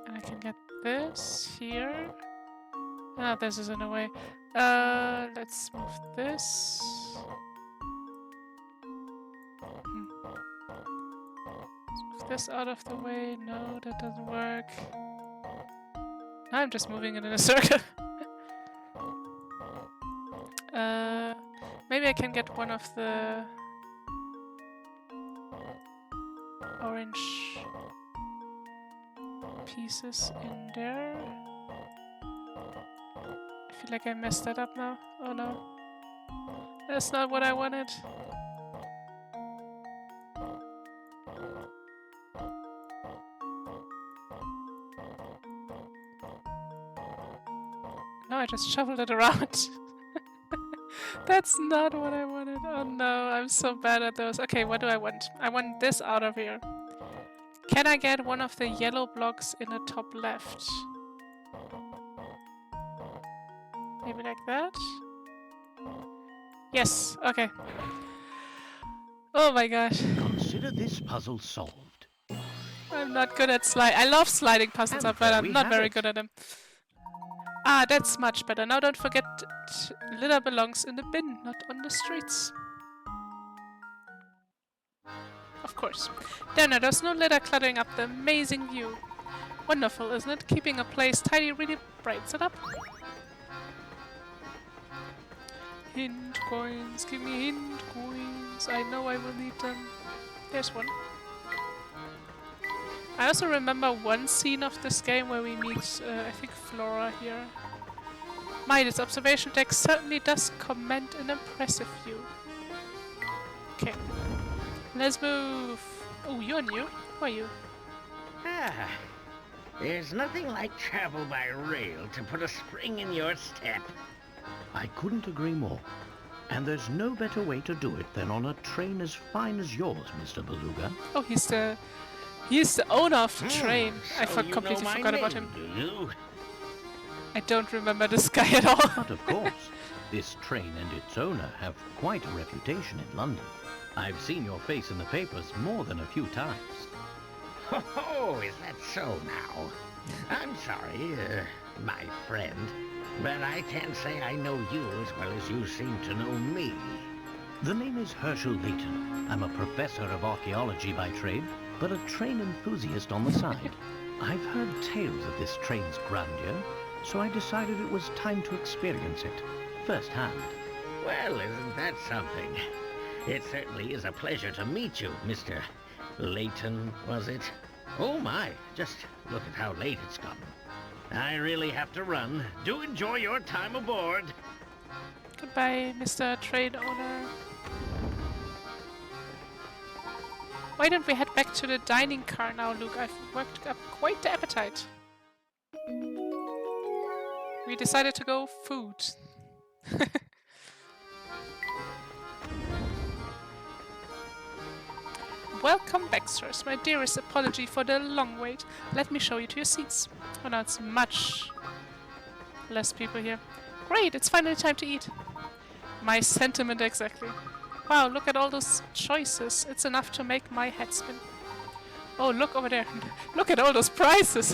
[SPEAKER 1] And I can get this here. Ah, this is in a way. Let's move this. Let's move this out of the way. No, that doesn't work. Now I'm just moving it in a circle. Maybe I can get one of the orange pieces in there. I feel like I messed that up now. Oh no. That's not what I wanted. No, I just shuffled it around. That's not what I wanted. Oh no, I'm so bad at those. Okay, what do I want? I want this out of here. Can I get one of the yellow blocks in the top left? Maybe like that? Yes, okay. Oh my gosh.
[SPEAKER 4] Consider this puzzle solved.
[SPEAKER 1] I'm not good at slide. I love sliding puzzles up, but I'm not very good at them. Ah, that's much better. Now don't forget, litter belongs in the bin, not on the streets. Of course. There, there's no litter cluttering up the amazing view. Wonderful, isn't it? Keeping a place tidy really brightens it up. Hint coins, give me hint coins. I know I will need them. There's one. I also remember one scene of this game where we meet, I think, Flora here. My, this observation deck certainly does command an impressive view. Okay. Let's move. Oh, you're new. Who are you?
[SPEAKER 8] Ah, there's nothing like travel by rail to put a spring in your step.
[SPEAKER 4] I couldn't agree more. And there's no better way to do it than on a train as fine as yours, Mr. Beluga.
[SPEAKER 1] Oh, he's the owner of the train. I
[SPEAKER 8] So you
[SPEAKER 1] completely
[SPEAKER 8] know my
[SPEAKER 1] forgot about
[SPEAKER 8] name,
[SPEAKER 1] him.
[SPEAKER 8] do you?
[SPEAKER 1] I don't remember this guy at all.
[SPEAKER 4] But of course, this train and its owner have quite a reputation in London. I've seen your face in the papers more than a few times.
[SPEAKER 8] Oh, is that so now? I'm sorry, my friend, but I can't say I know you as well as you seem to know me.
[SPEAKER 4] The name is Professor Layton. I'm a professor of archaeology by trade, but a train enthusiast on the side. I've heard tales of this train's grandeur, so I decided it was time to experience it firsthand.
[SPEAKER 8] Well, isn't that something? It certainly is a pleasure to meet you, Mr. Layton, was it? Oh my, just look at how late it's gotten. I really have to run. Do enjoy your time aboard.
[SPEAKER 1] Goodbye, Mr. Train Owner. Why don't we head back to the dining car now, Luke? I've worked up quite the appetite. We decided to go food. Welcome back, sirs. My dearest apology for the long wait. Let me show you to your seats. Oh, now it's much less people here. Great, it's finally time to eat. My sentiment exactly. Wow, look at all those choices. It's enough to make my head spin. Oh, look over there. Look at all those prices.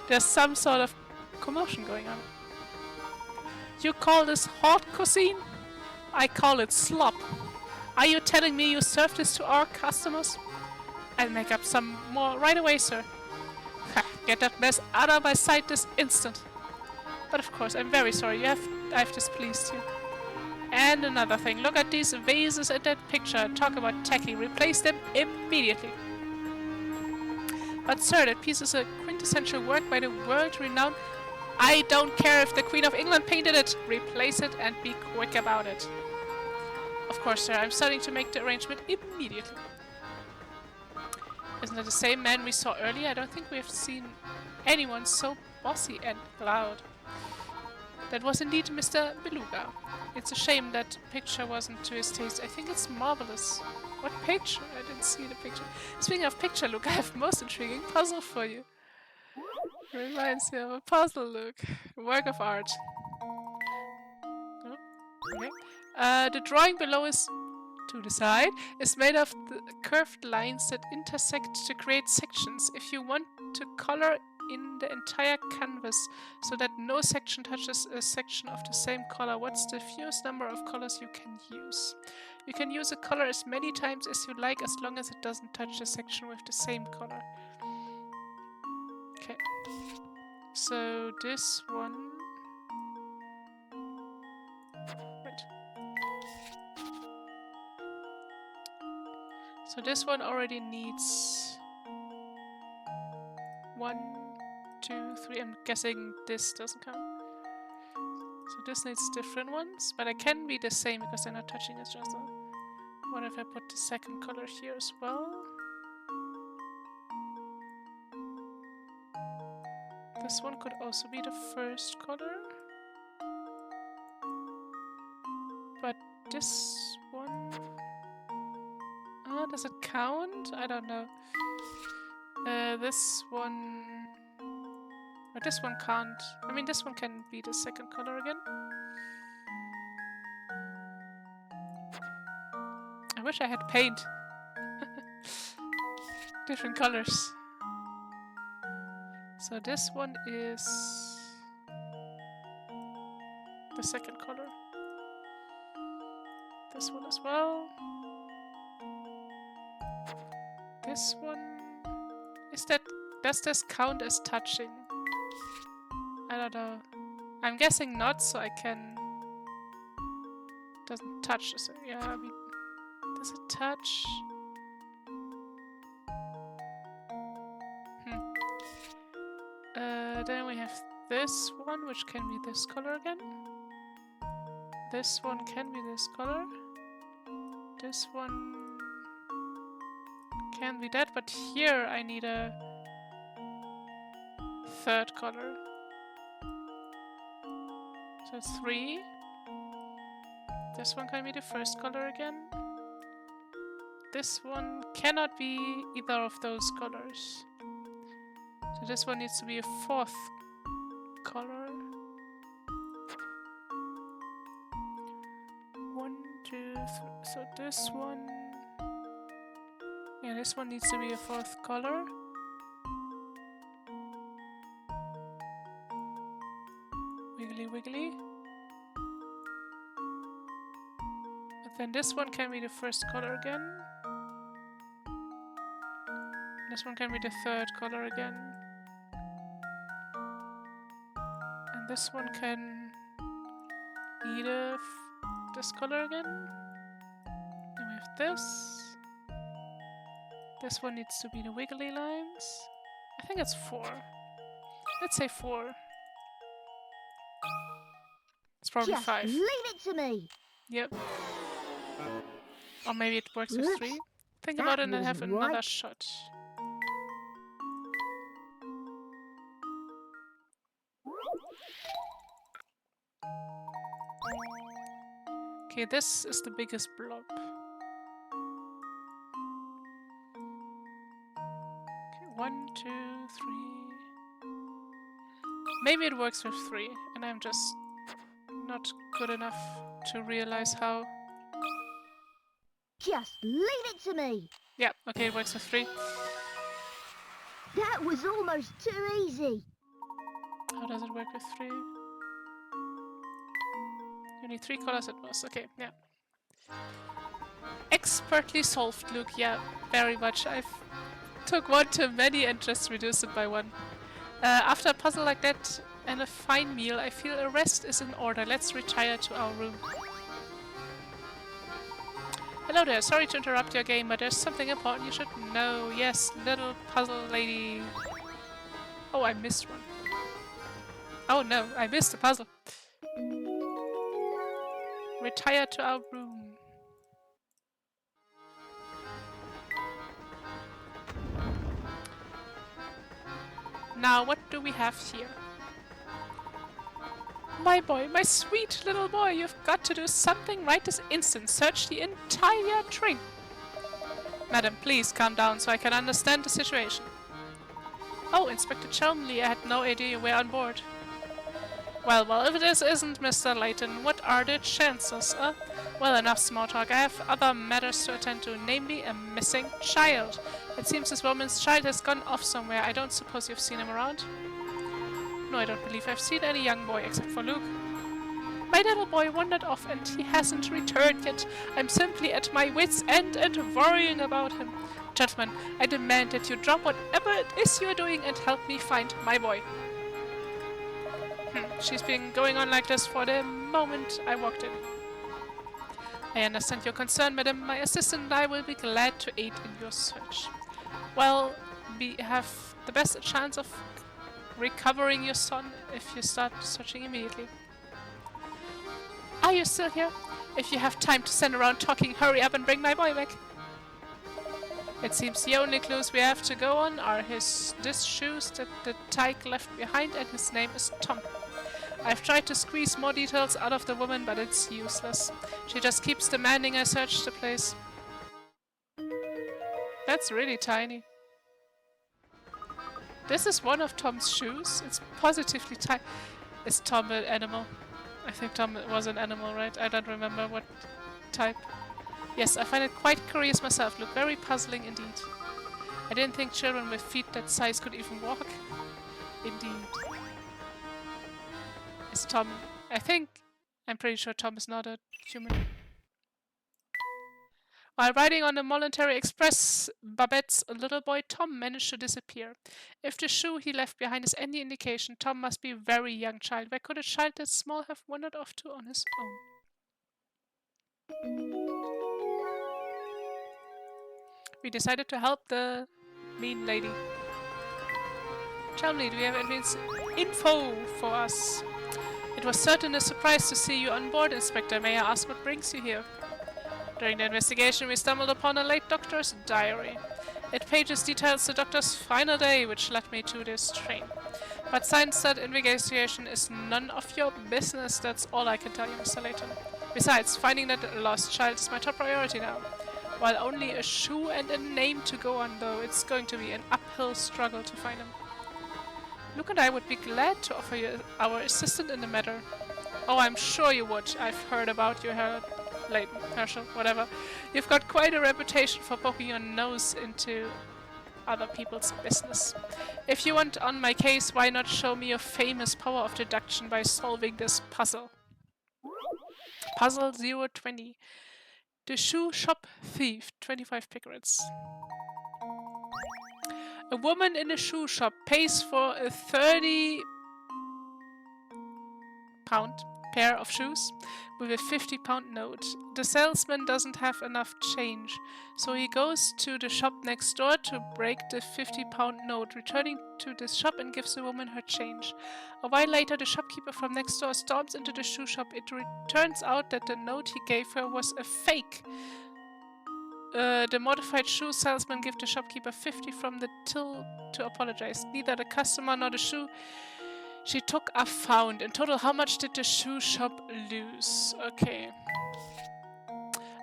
[SPEAKER 1] There's some sort of commotion going on. You call this haute cuisine? I call it slop. Are you telling me you serve this to our customers? I'll make up some more right away, sir. Ha, get that mess out of my sight this instant. But of course, I'm very sorry I've displeased you. And another thing, look at these vases in that picture. Talk about tacky. Replace them immediately. But sir, that piece is a quintessential work by the world-renowned... I don't care if the Queen of England painted it! Replace it and be quick about it. Of course, sir, I'm starting to make the arrangement immediately. Isn't it the same man we saw earlier? I don't think we have seen anyone so bossy and loud. That was indeed Mr. Beluga. It's a shame that picture wasn't to his taste. I think it's marvelous. What picture? I didn't see the picture. Speaking of picture, Luke, I have a most intriguing puzzle for you. Reminds me of a puzzle, Luke. A work of art. Oh, okay. The drawing below is, to the side, is made of the curved lines that intersect to create sections. If you want to color in the entire canvas so that no section touches a section of the same color, what's the fewest number of colors you can use? You can use a color as many times as you like as long as it doesn't touch the section with the same color. Okay. So this one... Right. So this one already needs... 1, 2, 3. I'm guessing this doesn't count. So this needs different ones, but it can be the same because they're not touching each other. What if I put the second color here as well? This one could also be the first color. But this one... does it count? I don't know. This one... But this one can't. I mean, this one can be the second color again. I wish I had paint. Different colors. So this one is the second color. This one as well. This one... Does this count as touching? I don't know. I'm guessing not, so I can... Doesn't touch, so yeah, I mean... Does it touch? Then we have this one, which can be this color again. This one can be this color. This one can be that, but here I need a third color. So 3. This one can be the first color again. This one cannot be either of those colors. So this one needs to be a fourth color. 1, 2, 3. So this one... Yeah, this one needs to be a fourth color. Wiggly wiggly. But then this one can be the first color again. This one can be the third color again. And this one can be this color again. Then we have this. This one needs to be the wiggly lines. I think it's 4. Let's say 4. It's probably
[SPEAKER 3] Just
[SPEAKER 1] 5.
[SPEAKER 3] leave it to me.
[SPEAKER 1] Yep. Or maybe it works with
[SPEAKER 3] Oops.
[SPEAKER 1] 3. Think
[SPEAKER 3] That
[SPEAKER 1] about it and have
[SPEAKER 3] wasn't
[SPEAKER 1] another
[SPEAKER 3] right.
[SPEAKER 1] shot. Okay, this is the biggest blob. Okay, 1, 2, 3. Maybe it works with 3, and I'm just not good enough to realize how.
[SPEAKER 3] Just leave it to me.
[SPEAKER 1] Yeah, okay, it works with 3.
[SPEAKER 3] That was almost too easy.
[SPEAKER 1] How does it work with 3? You need 3 colors at most. Okay, yeah. Expertly solved, Luke. Yeah, very much. I've took one too many and just reduced it by 1. After a puzzle like that and a fine meal, I feel a rest is in order. Let's retire to our room. Hello there, sorry to interrupt your game, but there's something important you should know. Yes, little puzzle lady. Oh, I missed one. Oh no, I missed the puzzle. Retire to our room. Now, what do we have here? My boy, my sweet little boy, you've got to do something right this instant. Search the entire train. Madam, please calm down so I can understand the situation. Oh, Inspector Chelmley, I had no idea you were on board. Well, if this isn't Mr. Layton, what are the chances, Well, enough small talk. I have other matters to attend to, namely a missing child. It seems this woman's child has gone off somewhere. I don't suppose you've seen him around? No, I don't believe I've seen any young boy except for Luke. My little boy wandered off and he hasn't returned yet. I'm simply at my wits' end and worrying about him. Gentlemen, I demand that you drop whatever it is you're doing and help me find my boy. She's been going on like this for the moment I walked in. I understand your concern, madam. My assistant and I will be glad to aid in your search. Well, we have the best chance of recovering your son if you start searching immediately. Are you still here? If you have time to stand around talking, hurry up and bring my boy back. It seems the only clues we have to go on are these shoes that the tyke left behind, and his name is Tom. I've tried to squeeze more details out of the woman, but it's useless. She just keeps demanding I search the place. That's really tiny. This is one of Tom's shoes. It's positively tiny. Is Tom an animal? I think Tom was an animal, right? I don't remember what type. Yes, I find it quite curious myself. Look very puzzling indeed. I didn't think children with feet that size could even walk. Indeed. Is Tom... I'm pretty sure Tom is not a human. While riding on the Voluntary Express, Babette's little boy Tom managed to disappear. If the shoe he left behind is any indication, Tom must be a very young child. Where could a child that small have wandered off to on his own? We decided to help the mean lady. Chelmley, do you have any info for us? It was certainly a surprise to see you on board, Inspector. May I ask what brings you here? During the investigation, we stumbled upon a late doctor's diary. It pages details the doctor's final day, which led me to this train. But since that investigation is none of your business, that's all I can tell you, Mr. Layton. Besides, finding that lost child is my top priority now. While only a shoe and a name to go on, though, it's going to be an uphill struggle to find him. Luke and I would be glad to offer you our assistance in the matter. Oh, I'm sure you would. I've heard about you, Layton, Herschel, whatever. You've got quite a reputation for poking your nose into other people's business. If you want on my case, why not show me your famous power of deduction by solving this puzzle? Puzzle 020. The shoe shop thief, 25 picarats. A woman in a shoe shop pays for a 30-pound pair of shoes with a 50-pound note. The salesman doesn't have enough change, so he goes to the shop next door to break the 50-pound note, returning to the shop and gives the woman her change. A while later, the shopkeeper from next door storms into the shoe shop. It turns out that the note he gave her was a fake. The mortified shoe salesman gives the shopkeeper 50 from the till to apologize. Neither the customer nor the shoe she took are found. In total, how much did the shoe shop lose? Okay.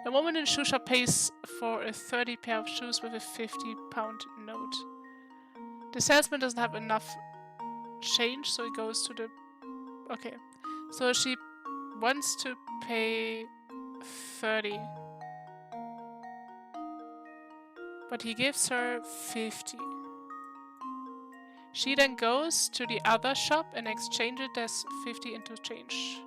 [SPEAKER 1] A woman in a shoe shop pays for a 30 pair of shoes with a 50-pound note. The salesman doesn't have enough change, so he goes to the... Okay. So she wants to pay 30. But he gives her 50. She then goes to the other shop and exchanges this 50 into change.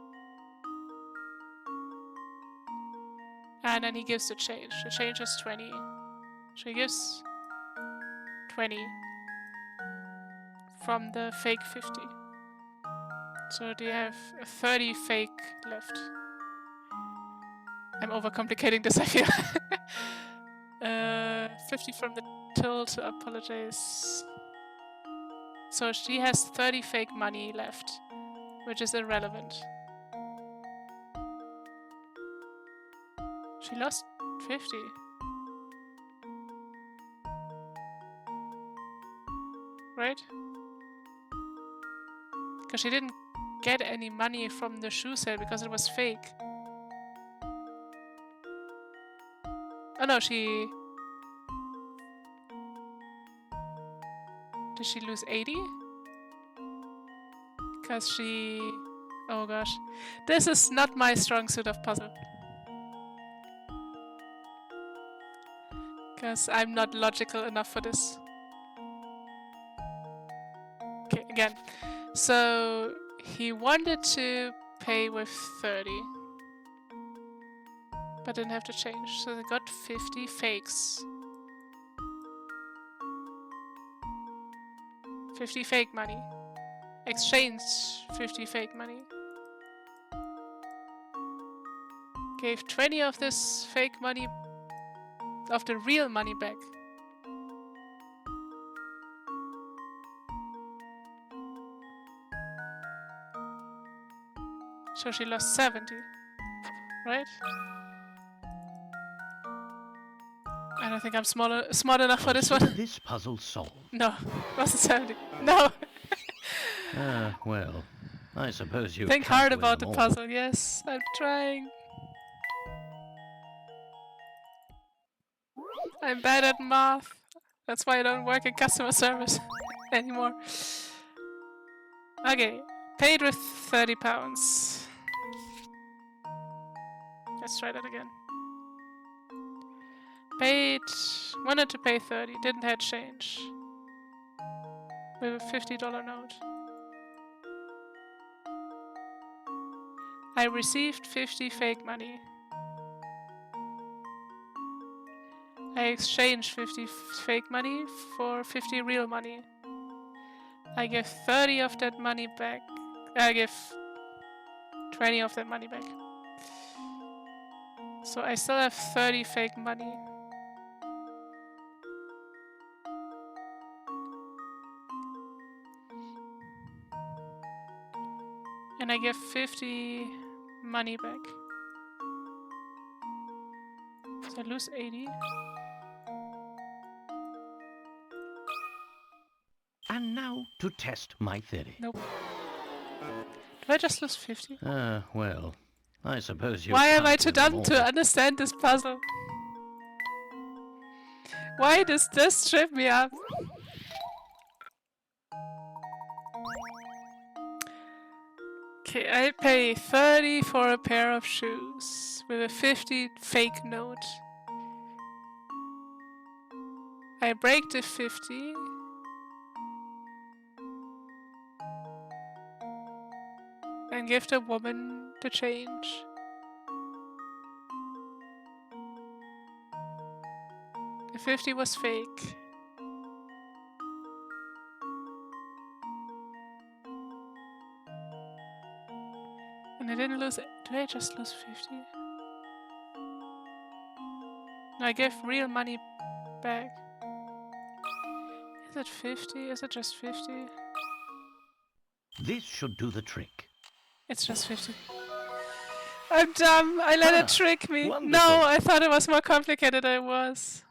[SPEAKER 1] And then he gives the change. The change is 20. So he gives 20 from the fake 50. So they have 30 fake left. I'm overcomplicating this, I feel. 50 from the till to apologize. So she has 30 fake money left, which is irrelevant. She lost 50. Right? Because she didn't get any money from the shoe sale because it was fake. Oh no, she... Did she lose 80? Because she... Oh gosh. This is not my strong suit of puzzle. Because I'm not logical enough for this. Okay, again. So he wanted to pay with 30. But didn't have to change. So they got 50 fakes. 50 fake money. Exchanged 50 fake money. Gave 20 of this fake money, of the real money back. So she lost 70, right? I don't think I'm smart enough for this one.
[SPEAKER 4] This puzzle solved.
[SPEAKER 1] No, wasn't 70. No.
[SPEAKER 4] Well, I suppose you
[SPEAKER 1] think
[SPEAKER 4] can't
[SPEAKER 1] hard
[SPEAKER 4] win
[SPEAKER 1] about the
[SPEAKER 4] them all.
[SPEAKER 1] puzzle. Yes, I'm trying. I'm bad at math. That's why I don't work in customer service anymore. Okay, paid with £30. Let's try that again. Wanted to pay 30, didn't have change. With a $50 note. I received 50 fake money. I exchanged 50 fake money for 50 real money. I give 30 of that money back. I give 20 of that money back. So I still have 30 fake money. And I give 50 money back. So I lose 80.
[SPEAKER 4] And now to test my theory.
[SPEAKER 1] Nope. Do I just lose 50?
[SPEAKER 4] Well, I suppose you
[SPEAKER 1] Why am
[SPEAKER 4] can't
[SPEAKER 1] I too
[SPEAKER 4] win them
[SPEAKER 1] dumb
[SPEAKER 4] all.
[SPEAKER 1] to understand this puzzle? Why does this trip me up? Okay, I pay 30 for a pair of shoes with a 50 fake note. I break the 50. And give the woman the change. The 50 was fake. And I didn't lose it. Did I just lose 50? No, I gave real money back. Is it 50? Is it just 50?
[SPEAKER 4] This should do the trick.
[SPEAKER 1] It's just 50. I'm dumb. I let it trick me.
[SPEAKER 4] Wonderful.
[SPEAKER 1] No, I thought it was more complicated than it was.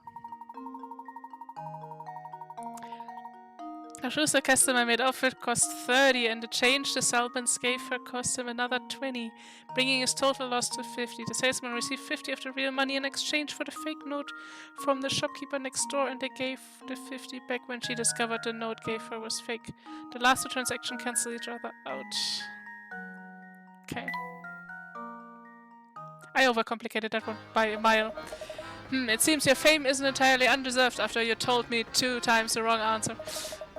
[SPEAKER 1] A Schuster customer made outfit cost 30 and the change the salesman gave her cost him another 20, bringing his total loss to 50. The salesman received 50 of the real money in exchange for the fake note from the shopkeeper next door, and they gave the 50 back when she discovered the note gave her was fake. The last two transactions cancel each other out. Okay. I overcomplicated that one by a mile. It seems your fame isn't entirely undeserved after you told me 2 times the wrong answer.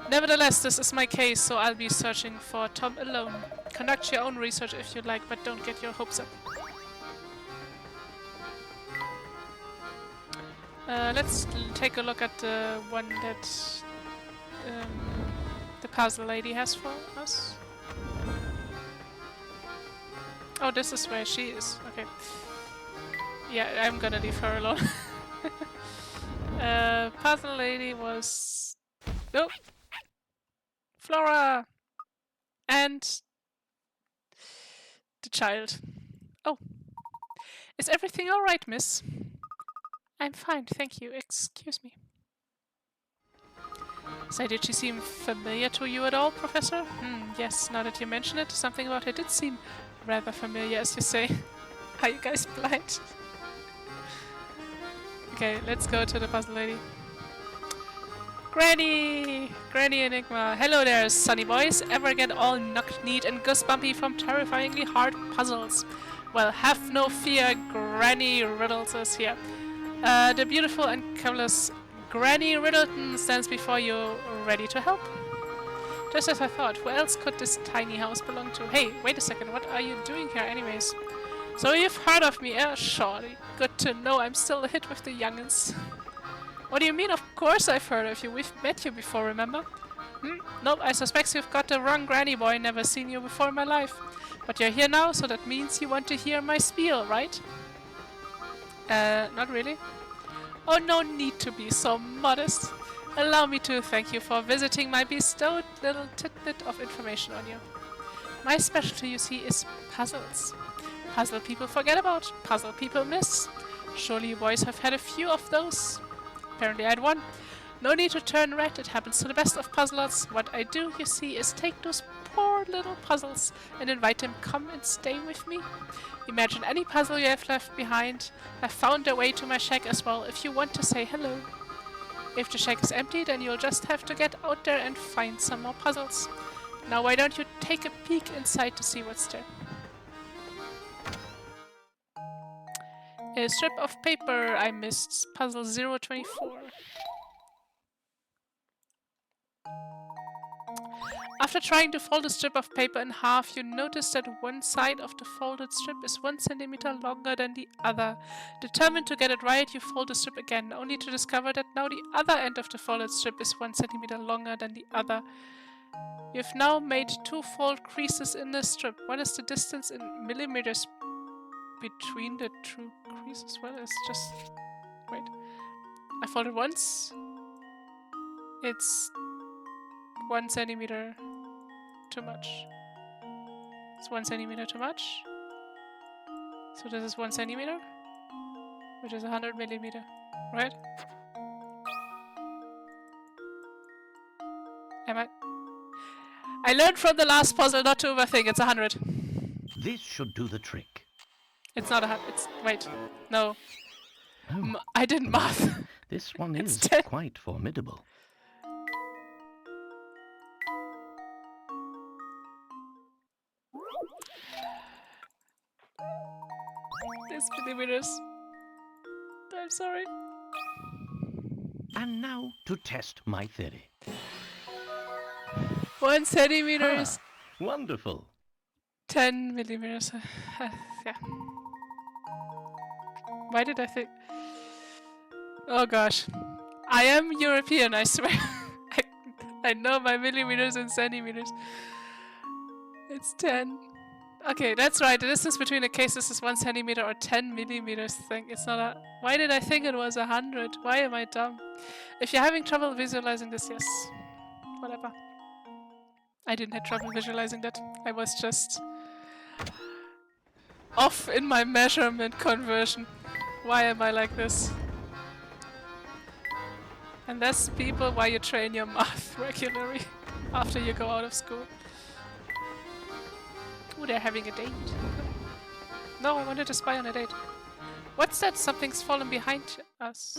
[SPEAKER 1] Nevertheless, this is my case, so I'll be searching for Tom alone. Conduct your own research if you like, but don't get your hopes up. Let's take a look at the one that the puzzle lady has for us. Oh, this is where she is. Okay. Yeah, I'm gonna leave her alone. Puzzle lady was... Nope! Flora! And... the child. Oh. Is everything alright, miss? I'm fine, thank you. Excuse me. So did she seem familiar to you at all, Professor? Yes, now that you mention it, something about her did seem rather familiar, as you say. Are you guys blind? Okay, let's go to the puzzle lady. Granny! Granny Enigma. Hello there, sunny boys. Ever get all knock-kneed and goosebumpy from terrifyingly hard puzzles? Well, have no fear, Granny Riddles is here. The beautiful and colorless Granny Riddleton stands before you, ready to help. Just as I thought, who else could this tiny house belong to? Hey, wait a second, what are you doing here anyways? So you've heard of me, eh? Surely. Good to know I'm still a hit with the young'uns. What do you mean? Of course I've heard of you. We've met you before, remember? Nope, I suspect you've got the wrong granny boy. Never seen you before in my life. But you're here now, so that means you want to hear my spiel, right? Not really. Oh, no need to be so modest. Allow me to thank you for visiting my bestowed little tidbit of information on you. My specialty, you see, is puzzles. Puzzle people forget about, puzzle people miss. Surely you boys have had a few of those. Apparently I had one. No need to turn red, it happens to the best of puzzlers. What I do, you see, is take those poor little puzzles and invite them come and stay with me. Imagine any puzzle you have left behind have found their way to my shack as well if you want to say hello. If the shack is empty, then you'll just have to get out there and find some more puzzles. Now why don't you take a peek inside to see what's there? A strip of paper I missed. Puzzle 024. After trying to fold a strip of paper in half, you notice that one side of the folded strip is 1 centimeter longer than the other. Determined to get it right, you fold the strip again, only to discover that now the other end of the folded strip is 1 centimeter longer than the other. You've now made 2 fold creases in the strip. What is the distance in millimeters between the 2 creases? Well, it's just... wait. I folded once. It's 1 centimeter too much. It's 1 centimeter too much. So this is 1 centimeter, which is 100 millimeter, right? Am I learned from the last puzzle not to overthink. It's 100.
[SPEAKER 4] This should do the trick.
[SPEAKER 1] It's not 100. It's... wait. No.
[SPEAKER 4] Oh,
[SPEAKER 1] I didn't math.
[SPEAKER 4] this one
[SPEAKER 1] It's
[SPEAKER 4] is
[SPEAKER 1] 10.
[SPEAKER 4] quite formidable.
[SPEAKER 1] It's millimeters. I'm sorry.
[SPEAKER 4] And now to test my theory.
[SPEAKER 1] 1 centimeter is
[SPEAKER 4] Wonderful.
[SPEAKER 1] 10 millimeters. Yeah. Why did I think... oh gosh. I am European, I swear. I know my millimeters and centimeters. It's 10. Okay, that's right. The distance between the cases is 1 centimeter or 10 millimeters. It's not a... why did I think it was 100? Why am I dumb? If you're having trouble visualizing this, yes. Whatever. I didn't have trouble visualizing that. I was just... off in my measurement conversion. Why am I like this? And that's, people, why you train your math regularly after you go out of school. Oh, they're having a date. No, I wanted to spy on a date. What's that? Something's fallen behind us.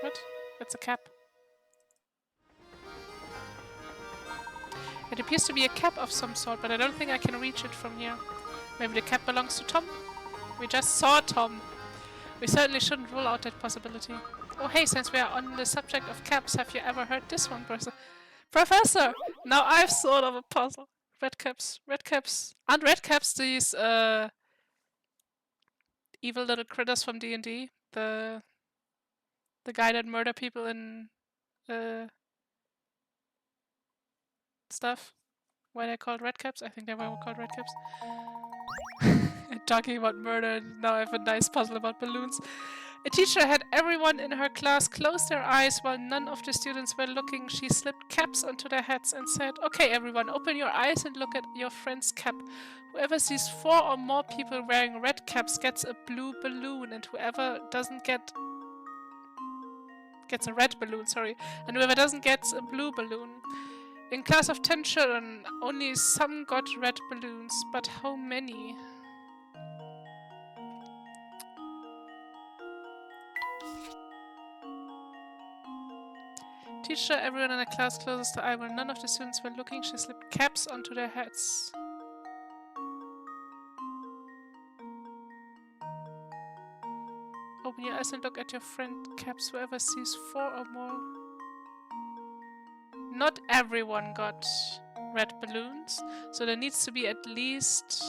[SPEAKER 1] What? That's a cap. It appears to be a cap of some sort, but I don't think I can reach it from here. Maybe the cap belongs to Tom? We just saw Tom. We certainly shouldn't rule out that possibility. Oh hey, since we are on the subject of caps, have you ever heard this one, Professor! Now I've sort of a puzzle. Red caps. Aren't red caps these evil little critters from D&D? The guy that murder people in stuff? Why they're called red caps? I think they were called red caps. Talking about murder, and now I have a nice puzzle about balloons. A teacher had everyone in her class close their eyes while none of the students were looking. She slipped caps onto their heads and said, "Okay, everyone, open your eyes and look at your friend's cap. Whoever sees 4 or more people wearing red caps gets a blue balloon, and whoever doesn't gets a red balloon, sorry, and whoever doesn't gets a blue balloon. In class of 10 children, only some got red balloons, but how many?" Teacher, everyone in the class closes the eye while none of the students were looking. She slipped caps onto their heads. Open your eyes and look at your friend caps. Whoever sees 4 or more. Not everyone got red balloons, so there needs to be at least...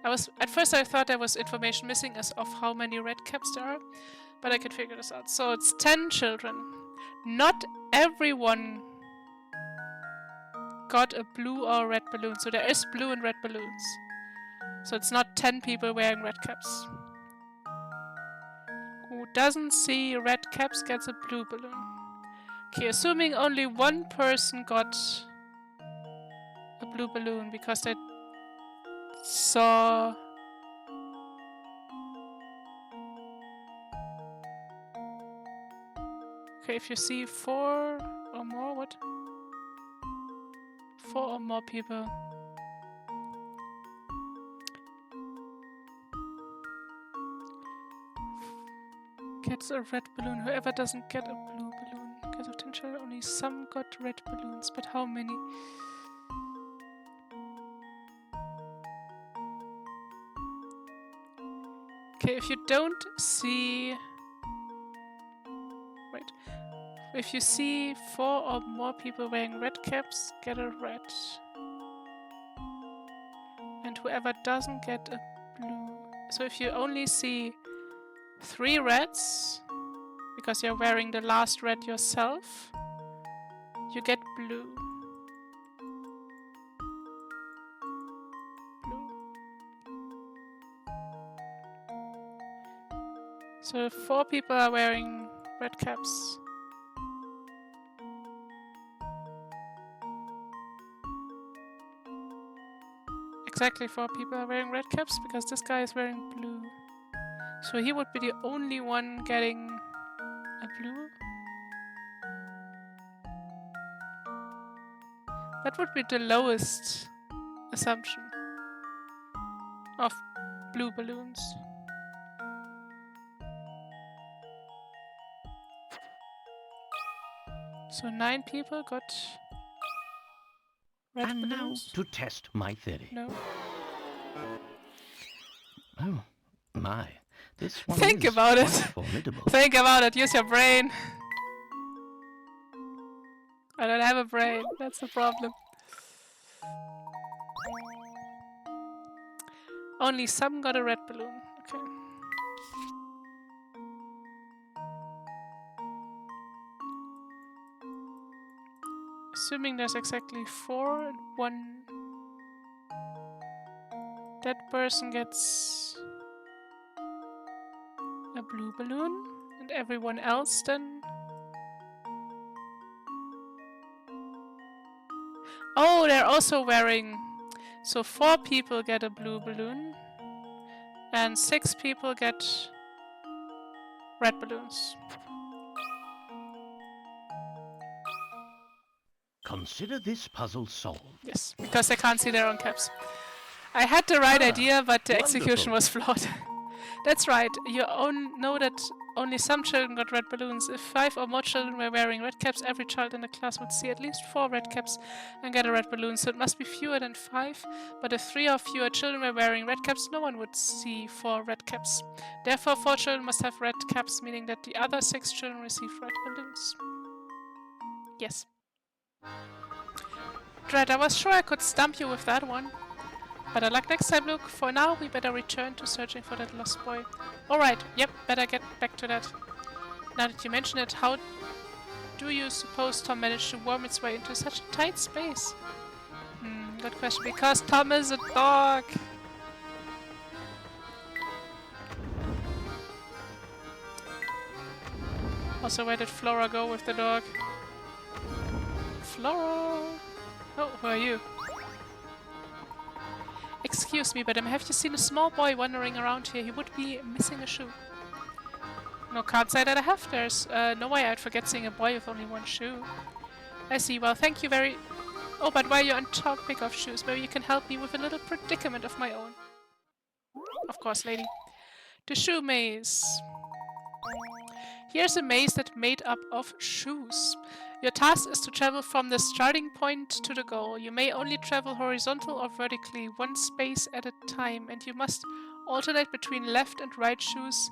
[SPEAKER 1] At first I thought there was information missing as of how many red caps there are, but I can figure this out. So it's 10 children. Not everyone got a blue or red balloon, so there is blue and red balloons. So it's not 10 people wearing red caps. Who doesn't see red caps gets a blue balloon. Okay, assuming only one person got a blue balloon because they saw... Okay, if you see 4 or more, what? 4 or more people. Gets a red balloon. Whoever doesn't get a blue balloon gets a potential. Only some got red balloons, but how many? Okay, if you don't see... Wait. If you see 4 or more people wearing red caps, get a red. And whoever doesn't get a blue... So if you only see 3 reds, because you're wearing the last red yourself, you get blue. So 4 people are wearing red caps. Exactly 4 people are wearing red caps because this guy is wearing blue. So he would be the only one getting a blue. That would be the lowest assumption of blue balloons. So 9 people got red
[SPEAKER 4] And now
[SPEAKER 1] balloons.
[SPEAKER 4] to test my theory.
[SPEAKER 1] No.
[SPEAKER 4] Oh, my. This one
[SPEAKER 1] Think
[SPEAKER 4] is
[SPEAKER 1] about it.
[SPEAKER 4] quite formidable.
[SPEAKER 1] Think about it. Use your brain. I don't have a brain. That's the problem. Only some got a red balloon. Okay. Assuming there's exactly 4 and 1. That person gets a blue balloon, and everyone else then... Oh, they're also wearing... So 4 people get a blue balloon, and 6 people get red balloons.
[SPEAKER 4] Consider this puzzle solved.
[SPEAKER 1] Yes, because they can't see their own caps. I had the right idea, but the execution was flawed. That's right, you know that only some children got red balloons. If 5 or more children were wearing red caps, every child in the class would see at least 4 red caps and get a red balloon, so it must be fewer than 5. But if 3 or fewer children were wearing red caps, no one would see 4 red caps. Therefore, 4 children must have red caps, meaning that the other 6 children received red balloons. Yes. Dread, I was sure I could stump you with that one. Better luck next time, Luke. For now, we better return to searching for that lost boy. Alright, yep, better get back to that. Now that you mention it, how do you suppose Tom managed to worm its way into such a tight space? Good question. Because Tom is a dog! Also, where did Flora go with the dog? Flora! Oh, who are you? Excuse me, madam, have you seen a small boy wandering around here? He would be missing a shoe. No, can't say that I have. There's no way I'd forget seeing a boy with only one shoe. I see. Well, thank you very... Oh, but while you're on topic of shoes, maybe you can help me with a little predicament of my own. Of course, lady. The shoe maze. Here's a maze that's made up of shoes. Your task is to travel from the starting point to the goal. You may only travel horizontal or vertically, one space at a time, and you must alternate between left and right shoes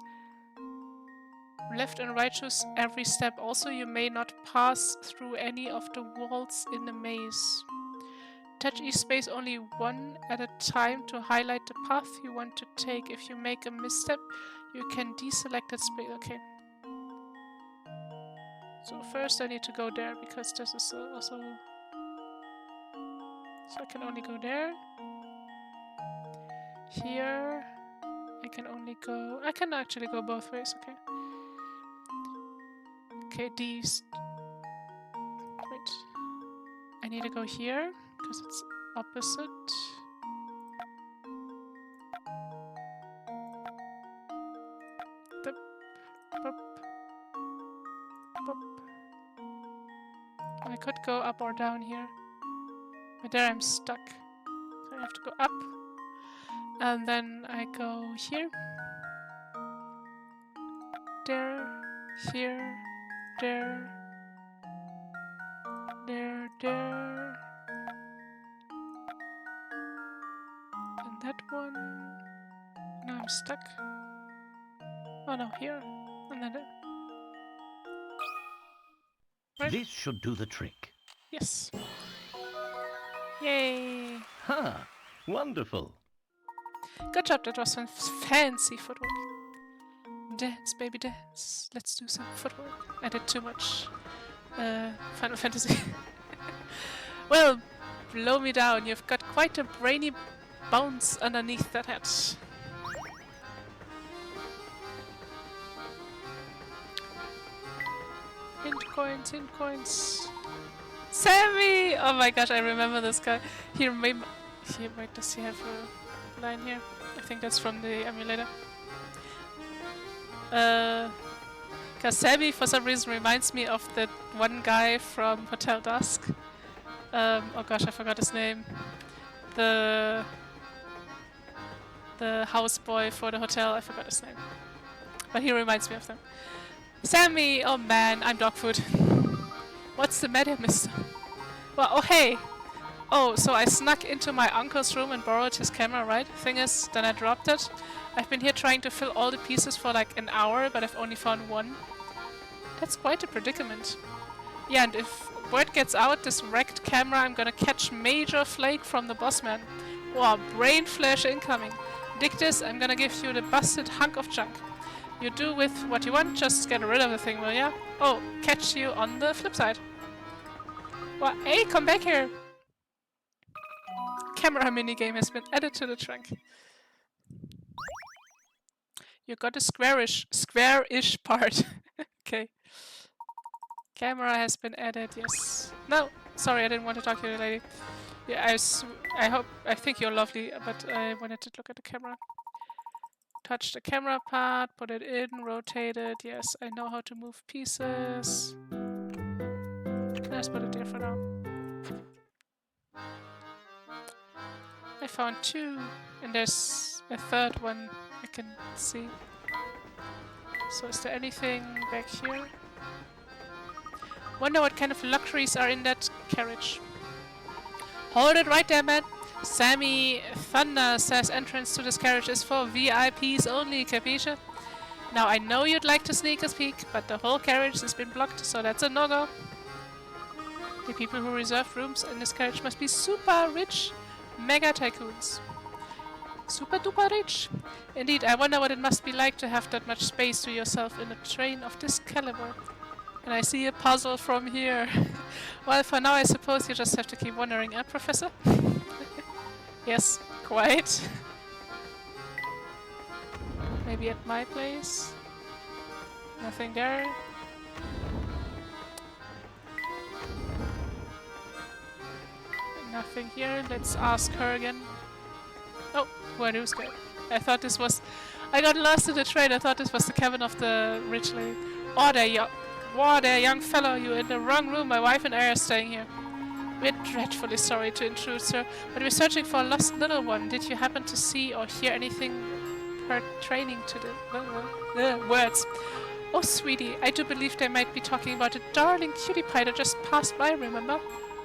[SPEAKER 1] every step. Also, you may not pass through any of the walls in the maze. Touch each space only one at a time to highlight the path you want to take. If you make a misstep, you can deselect that space. Okay. So first I need to go there, because this is also... So I can only go there. Here... I can only go... I can actually go both ways, okay. Okay, these... Wait. I need to go here, because it's opposite. I could go up or down here. But there I'm stuck. So I have to go up. And then I go here. There. Here. There. There. There. And that one. Now I'm stuck. Oh no, here. And then there. Right.
[SPEAKER 4] This should do the trick.
[SPEAKER 1] Yes. Yay!
[SPEAKER 4] Ha! Wonderful.
[SPEAKER 1] Good job, that was some fancy footwork. Dance, baby, dance. Let's do some footwork. I did too much Final Fantasy. Well, blow me down. You've got quite a brainy bounce underneath that head. Hint coins, hint coins. Sammy! Oh my gosh, I remember this guy. Here, maybe... Here, wait, does he have a line here? I think that's from the emulator. Cause Sammy, for some reason, reminds me of that one guy from Hotel Dusk. Oh gosh, I forgot his name. The houseboy for the hotel, I forgot his name. But he reminds me of them. Sammy! Oh man, I'm dog food. What's the matter, mister? Well, oh hey! Oh, so I snuck into my uncle's room and borrowed his camera, right? Thing is, then I dropped it. I've been here trying to fill all the pieces for like an hour, but I've only found one. That's quite a predicament. Yeah, and if word gets out, this wrecked camera, I'm gonna catch major flake from the boss man. Wow, brain flash incoming. Dig this, I'm gonna give you the busted hunk of junk. You do with what you want, just get rid of the thing, will ya? Oh, catch you on the flip side. Well, hey, come back here! Camera minigame has been added to the trunk. You got a square-ish part. Okay. Camera has been added, yes. No, sorry, I didn't want to talk to you, lady. Yeah, I think you're lovely, but I wanted to look at the camera. Touch the camera part, put it in, rotate it. Yes, I know how to move pieces. Let's put it there for now. I found two, and there's a third one I can see. So is there anything back here? Wonder what kind of luxuries are in that carriage. Hold it right there, man. Sammy Thunder says entrance to this carriage is for VIPs only, capisce? Now I know you'd like to sneak a peek, but the whole carriage has been blocked, so that's a no-go. The people who reserve rooms in this carriage must be super rich mega tycoons. Super duper rich. Indeed, I wonder what it must be like to have that much space to yourself in a train of this caliber. And I see a puzzle from here. Well, for now I suppose you just have to keep wondering, Professor? Yes, quite. Maybe at my place? Nothing there. Nothing here. Let's ask her again. Oh, where do we go? I thought this was... I got lost in the train. I thought this was the cabin of the rich lady. Oh, there, young fellow. You're in the wrong room. My wife and I are staying here. We're dreadfully sorry to intrude, sir, but we're searching for a lost little one. Did you happen to see or hear anything pertaining to the words? Oh, sweetie, I do believe they might be talking about a darling cutie pie that just passed by, remember?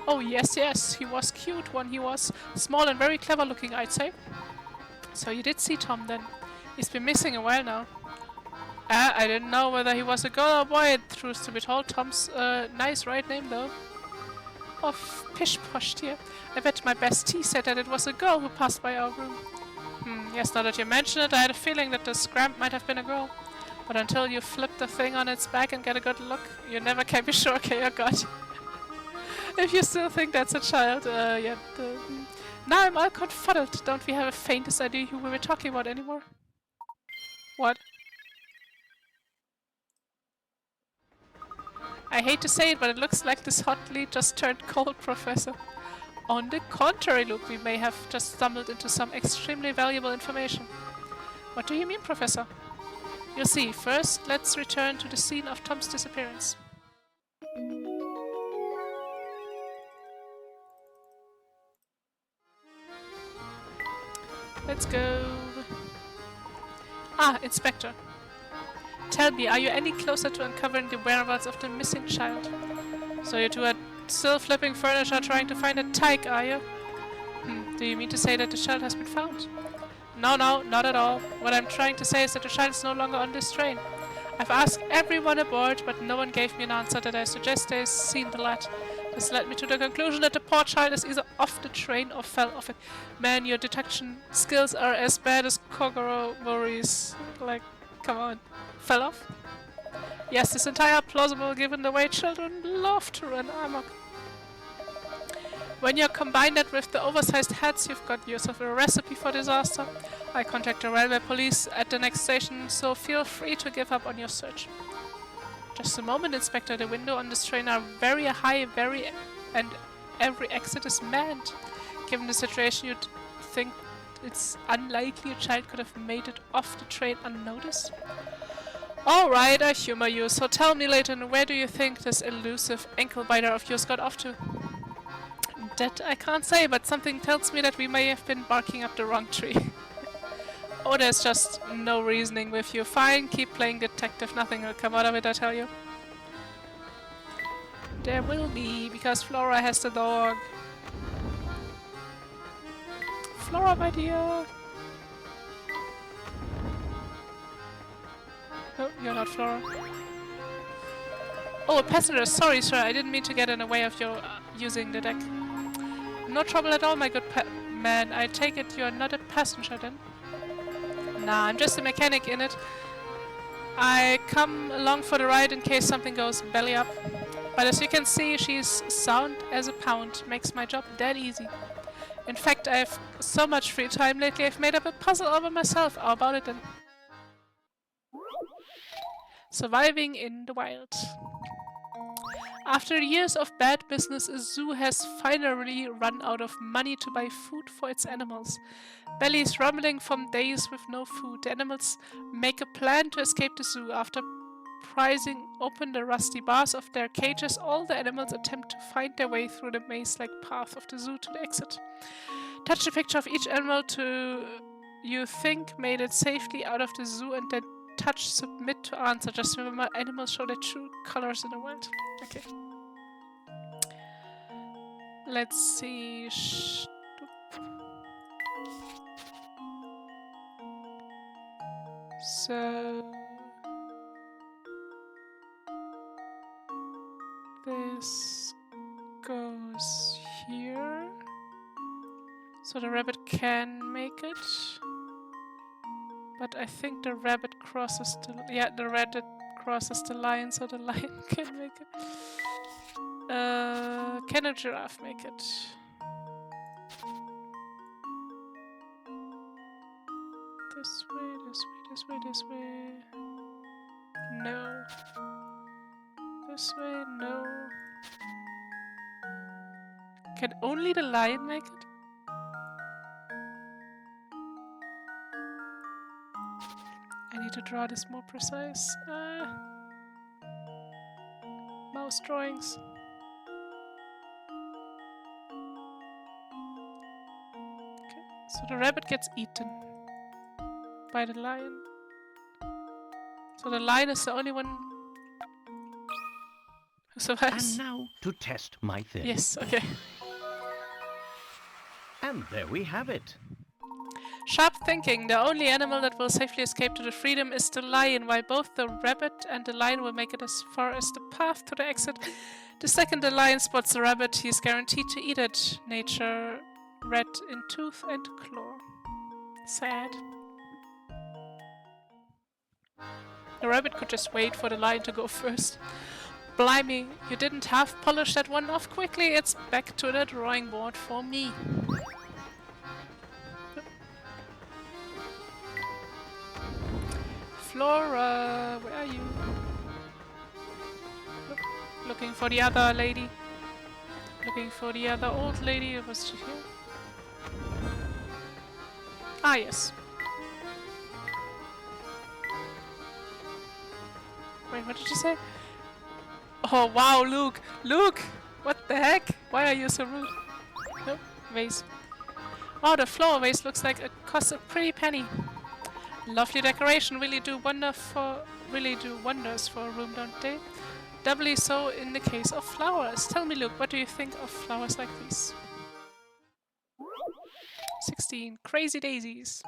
[SPEAKER 1] Oh, yes, he was cute one, he was. Small and very clever looking, I'd say. So you did see Tom, then? He's been missing a while now. I didn't know whether he was a girl or boy, truth to be told. Tom's nice right name, though. Oh, pish-posh, dear. I bet my best tea said that it was a girl who passed by our room. Yes, now that you mention it, I had a feeling that the scramp might have been a girl. But until you flip the thing on its back and get a good look, you never can be sure, okay, oh god. If you still think that's a child, yeah. Now I'm all confuddled. Don't we have a faintest idea who we were talking about anymore? What? I hate to say it, but it looks like this hotly just turned cold professor. On the contrary, Luke, we may have just stumbled into some extremely valuable information. What do you mean, Professor? You'll see. First, let's return to the scene of Tom's disappearance. Let's go. Ah, Inspector. Tell me, are you any closer to uncovering the whereabouts of the missing child? So you two are still flipping furniture trying to find a tyke, are you? Do you mean to say that the child has been found? No, not at all. What I'm trying to say is that the child is no longer on this train. I've asked everyone aboard, but no one gave me an answer that I suggest they've seen the lad. This led me to the conclusion that the poor child is either off the train or fell off it. Man, your detection skills are as bad as Kogoro Mori's. Like, come on. Fell off? Yes, this entire plausible given the way children love to run amok. When you combine that with the oversized hats, you've got yourself a recipe for disaster. I contact the railway police at the next station, so feel free to give up on your search. Just a moment, Inspector. The window on this train are very high, and every exit is manned. Given the situation, you'd think it's unlikely a child could have made it off the train unnoticed. Alright, I humor you. So tell me, Layton, where do you think this elusive ankle biter of yours got off to? That I can't say, but something tells me that we may have been barking up the wrong tree. Oh, there's just no reasoning with you. Fine, keep playing detective. Nothing will come out of it, I tell you. There will be, because Flora has the dog. Flora, my dear. No, you're not Flora. Oh, a passenger. Sorry, sir. I didn't mean to get in the way of your using the deck. No trouble at all, my good man. I take it you're not a passenger then? Nah, I'm just a mechanic in it. I come along for the ride in case something goes belly up. But as you can see, she's sound as a pound. Makes my job dead easy. In fact, I have so much free time lately, I've made up a puzzle all by myself. How about it then? Surviving in the wild. After years of bad business, a zoo has finally run out of money to buy food for its animals. Bellies rumbling from days with no food. The animals make a plan to escape the zoo. After prizing open the rusty bars of their cages, all the animals attempt to find their way through the maze-like path of the zoo to the exit. Touch a picture of each animal you think made it safely out of the zoo and then touch submit to answer. Just remember, animals show their true colors in the world. Okay. Let's see. So this goes So the rabbit can make it. But I think the rabbit crosses the... Yeah, the rabbit crosses the line, so the lion can make it. Can a giraffe make it? This way, this way, this way, this way. No. This way, no. Can only the lion make it? I need to draw this more precise. Mouse drawings. Okay, so the rabbit gets eaten by the lion. So the lion is the only one who survives.
[SPEAKER 4] And now to test my theory.
[SPEAKER 1] Yes, okay.
[SPEAKER 4] And there we have it.
[SPEAKER 1] Sharp thinking. The only animal that will safely escape to the freedom is the lion. While both the rabbit and the lion will make it as far as the path to the exit, the second the lion spots the rabbit, he is guaranteed to eat it. Nature red in tooth and claw. Sad. The rabbit could just wait for the lion to go first. Blimey, you didn't half polish that one off quickly. It's back to the drawing board for me. Flora, where are you? Looking for the other lady. Looking for the other old lady. Was she here? Ah, yes. Wait, what did you say? Oh, wow, Luke! Luke! What the heck? Why are you so rude? Nope, vase. Wow, the flower vase looks like it costs a pretty penny. Lovely decoration, really do wonders for a room, don't they? Doubly so in the case of flowers. Tell me, Luke, what do you think of flowers like these? 16. Crazy daisies.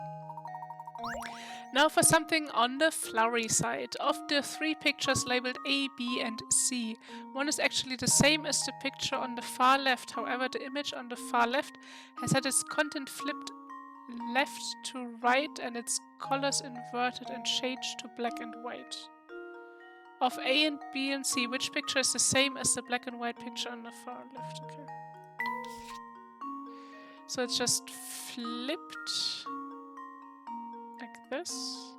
[SPEAKER 1] Now for something on the flowery side. Of the 3 pictures labeled A, B and C, one is actually the same as the picture on the far left. However, the image on the far left has had its content flipped left to right and its colors inverted and changed to black and white. Of A and B and C, which picture is the same as the black and white picture on the far left? Okay. So it's just flipped like this.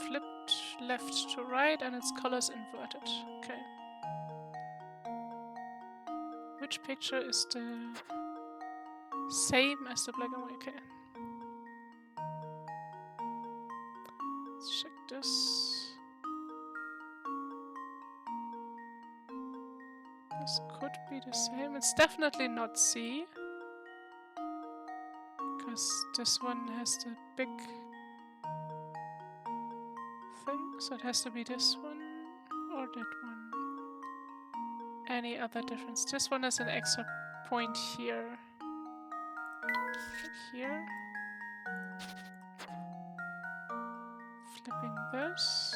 [SPEAKER 1] Flipped left to right and its colors inverted. Okay. Which picture is the same as the black and white? Okay. Let's check this. This could be the same. It's definitely not C. Because this one has the big thing. So it has to be this one or that one. Any other difference? This one has an extra point here. Here. Flipping this.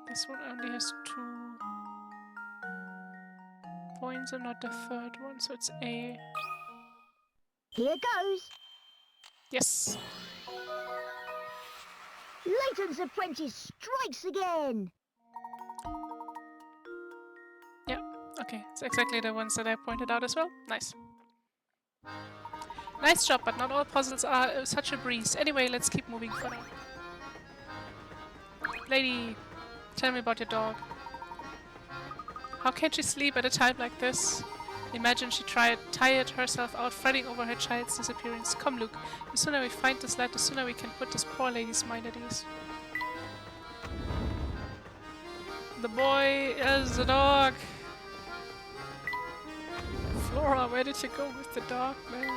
[SPEAKER 1] This one only has 2 points and not the third one, so it's A.
[SPEAKER 3] Here goes.
[SPEAKER 1] Yes.
[SPEAKER 3] Layton's apprentice strikes again.
[SPEAKER 1] Yeah, okay. It's exactly the ones that I pointed out as well. Nice. Nice job, but not all puzzles are such a breeze. Anyway, let's keep moving for now. Lady, tell me about your dog. How can she sleep at a time like this? Imagine she tired herself out fretting over her child's disappearance. Come, Luke. The sooner we find this lad, the sooner we can put this poor lady's mind at ease. The boy is the dog. Flora, where did you go with the dog, man?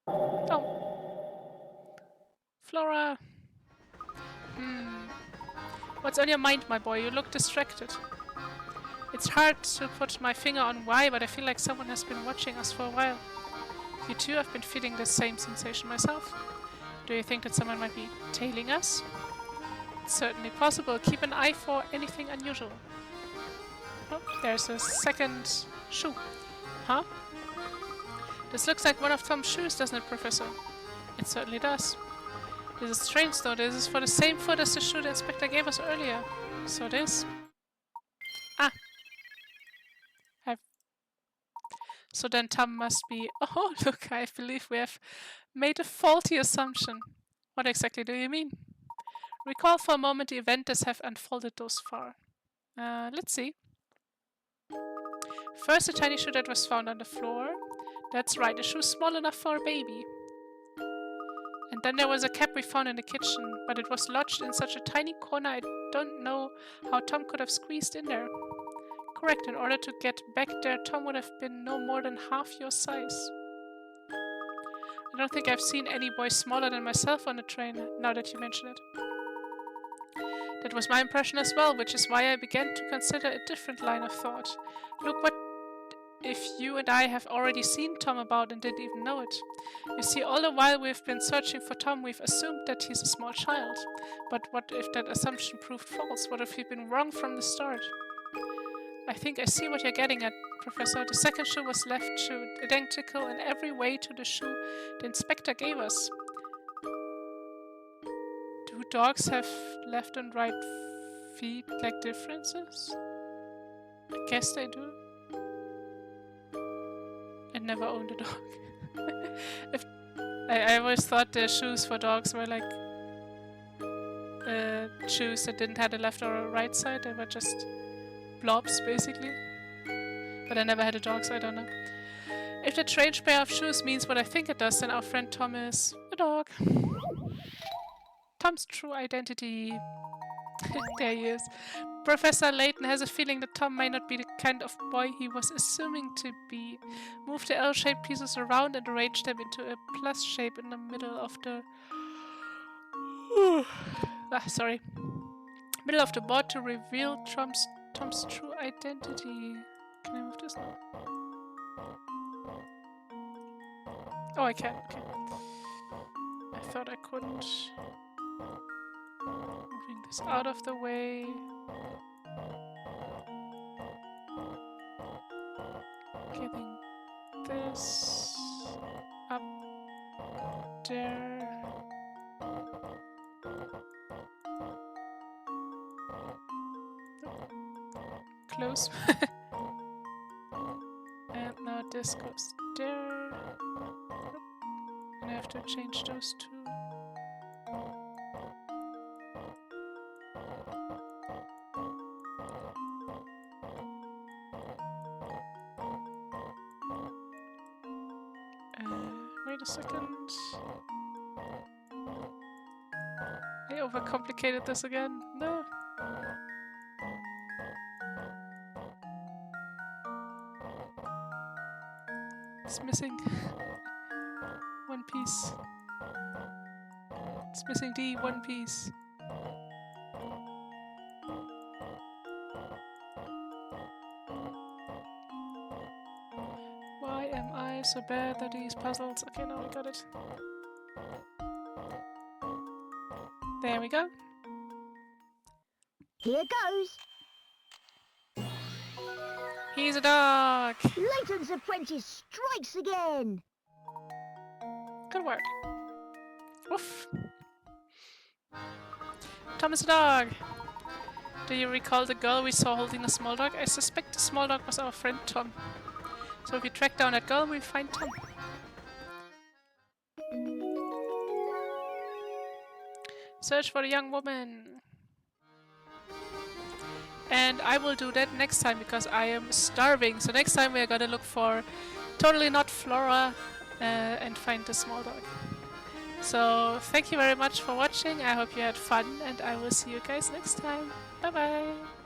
[SPEAKER 1] Oh. Flora. What's on your mind, my boy? You look distracted. It's hard to put my finger on why, but I feel like someone has been watching us for a while. You too? I've been feeling the same sensation myself. Do you think that someone might be tailing us? It's certainly possible. Keep an eye for anything unusual. Oh, there's a second shoe. Huh? This looks like one of Tom's shoes, doesn't it, Professor? It certainly does. This is strange though, this is for the same foot as the shoe the inspector gave us earlier. So it is. Ah! So then Tom must be... Oh, look, I believe we have made a faulty assumption. What exactly do you mean? Recall for a moment the event as have unfolded thus far. Let's see. First, a tiny shoe that was found on the floor. That's right, a shoe small enough for a baby. And then there was a cap we found in the kitchen, but it was lodged in such a tiny corner I don't know how Tom could have squeezed in there. Correct, in order to get back there, Tom would have been no more than half your size. I don't think I've seen any boy smaller than myself on the train, now that you mention it. That was my impression as well, which is why I began to consider a different line of thought. Look, what if you and I have already seen Tom about and didn't even know it? You see, all the while we've been searching for Tom, we've assumed that he's a small child. But what if that assumption proved false? What if we've been wrong from the start? I think I see what you're getting at, Professor. The second shoe was left shoe, identical in every way to the shoe the inspector gave us. Do dogs have left and right feet like differences? I guess they do. I never owned a dog. I always thought the shoes for dogs were like shoes that didn't have a left or a right side. They were just blobs, basically. But I never had a dog, so I don't know. If the strange pair of shoes means what I think it does, then our friend Tom is a dog. Tom's true identity. There he is. Professor Layton has a feeling that Tom may not be the kind of boy he was assuming to be. Move the L-shaped pieces around and arrange them into a plus shape in the middle of the... middle of the board to reveal Tom's true identity. Can I move this now? Oh, I can. Okay. I thought I couldn't. Moving this out of the way. Getting this up there. Close. And now this goes there. And I have to change those two. Wait a second. I overcomplicated this again. No. It's missing one piece. It's missing the one piece. Why am I so bad at these puzzles? Okay, now we got it. There we go.
[SPEAKER 3] Here goes.
[SPEAKER 1] He's a dog!
[SPEAKER 3] Layton's apprentice strikes again.
[SPEAKER 1] Good work. Woof. Tom is a dog. Do you recall the girl we saw holding a small dog? I suspect the small dog was our friend Tom. So if we track down that girl, we'll find Tom. Search for the young woman. And I will do that next time because I am starving. So next time we are gonna look for Totally Not Flora and find the small dog. So thank you very much for watching. I hope you had fun and I will see you guys next time. Bye bye!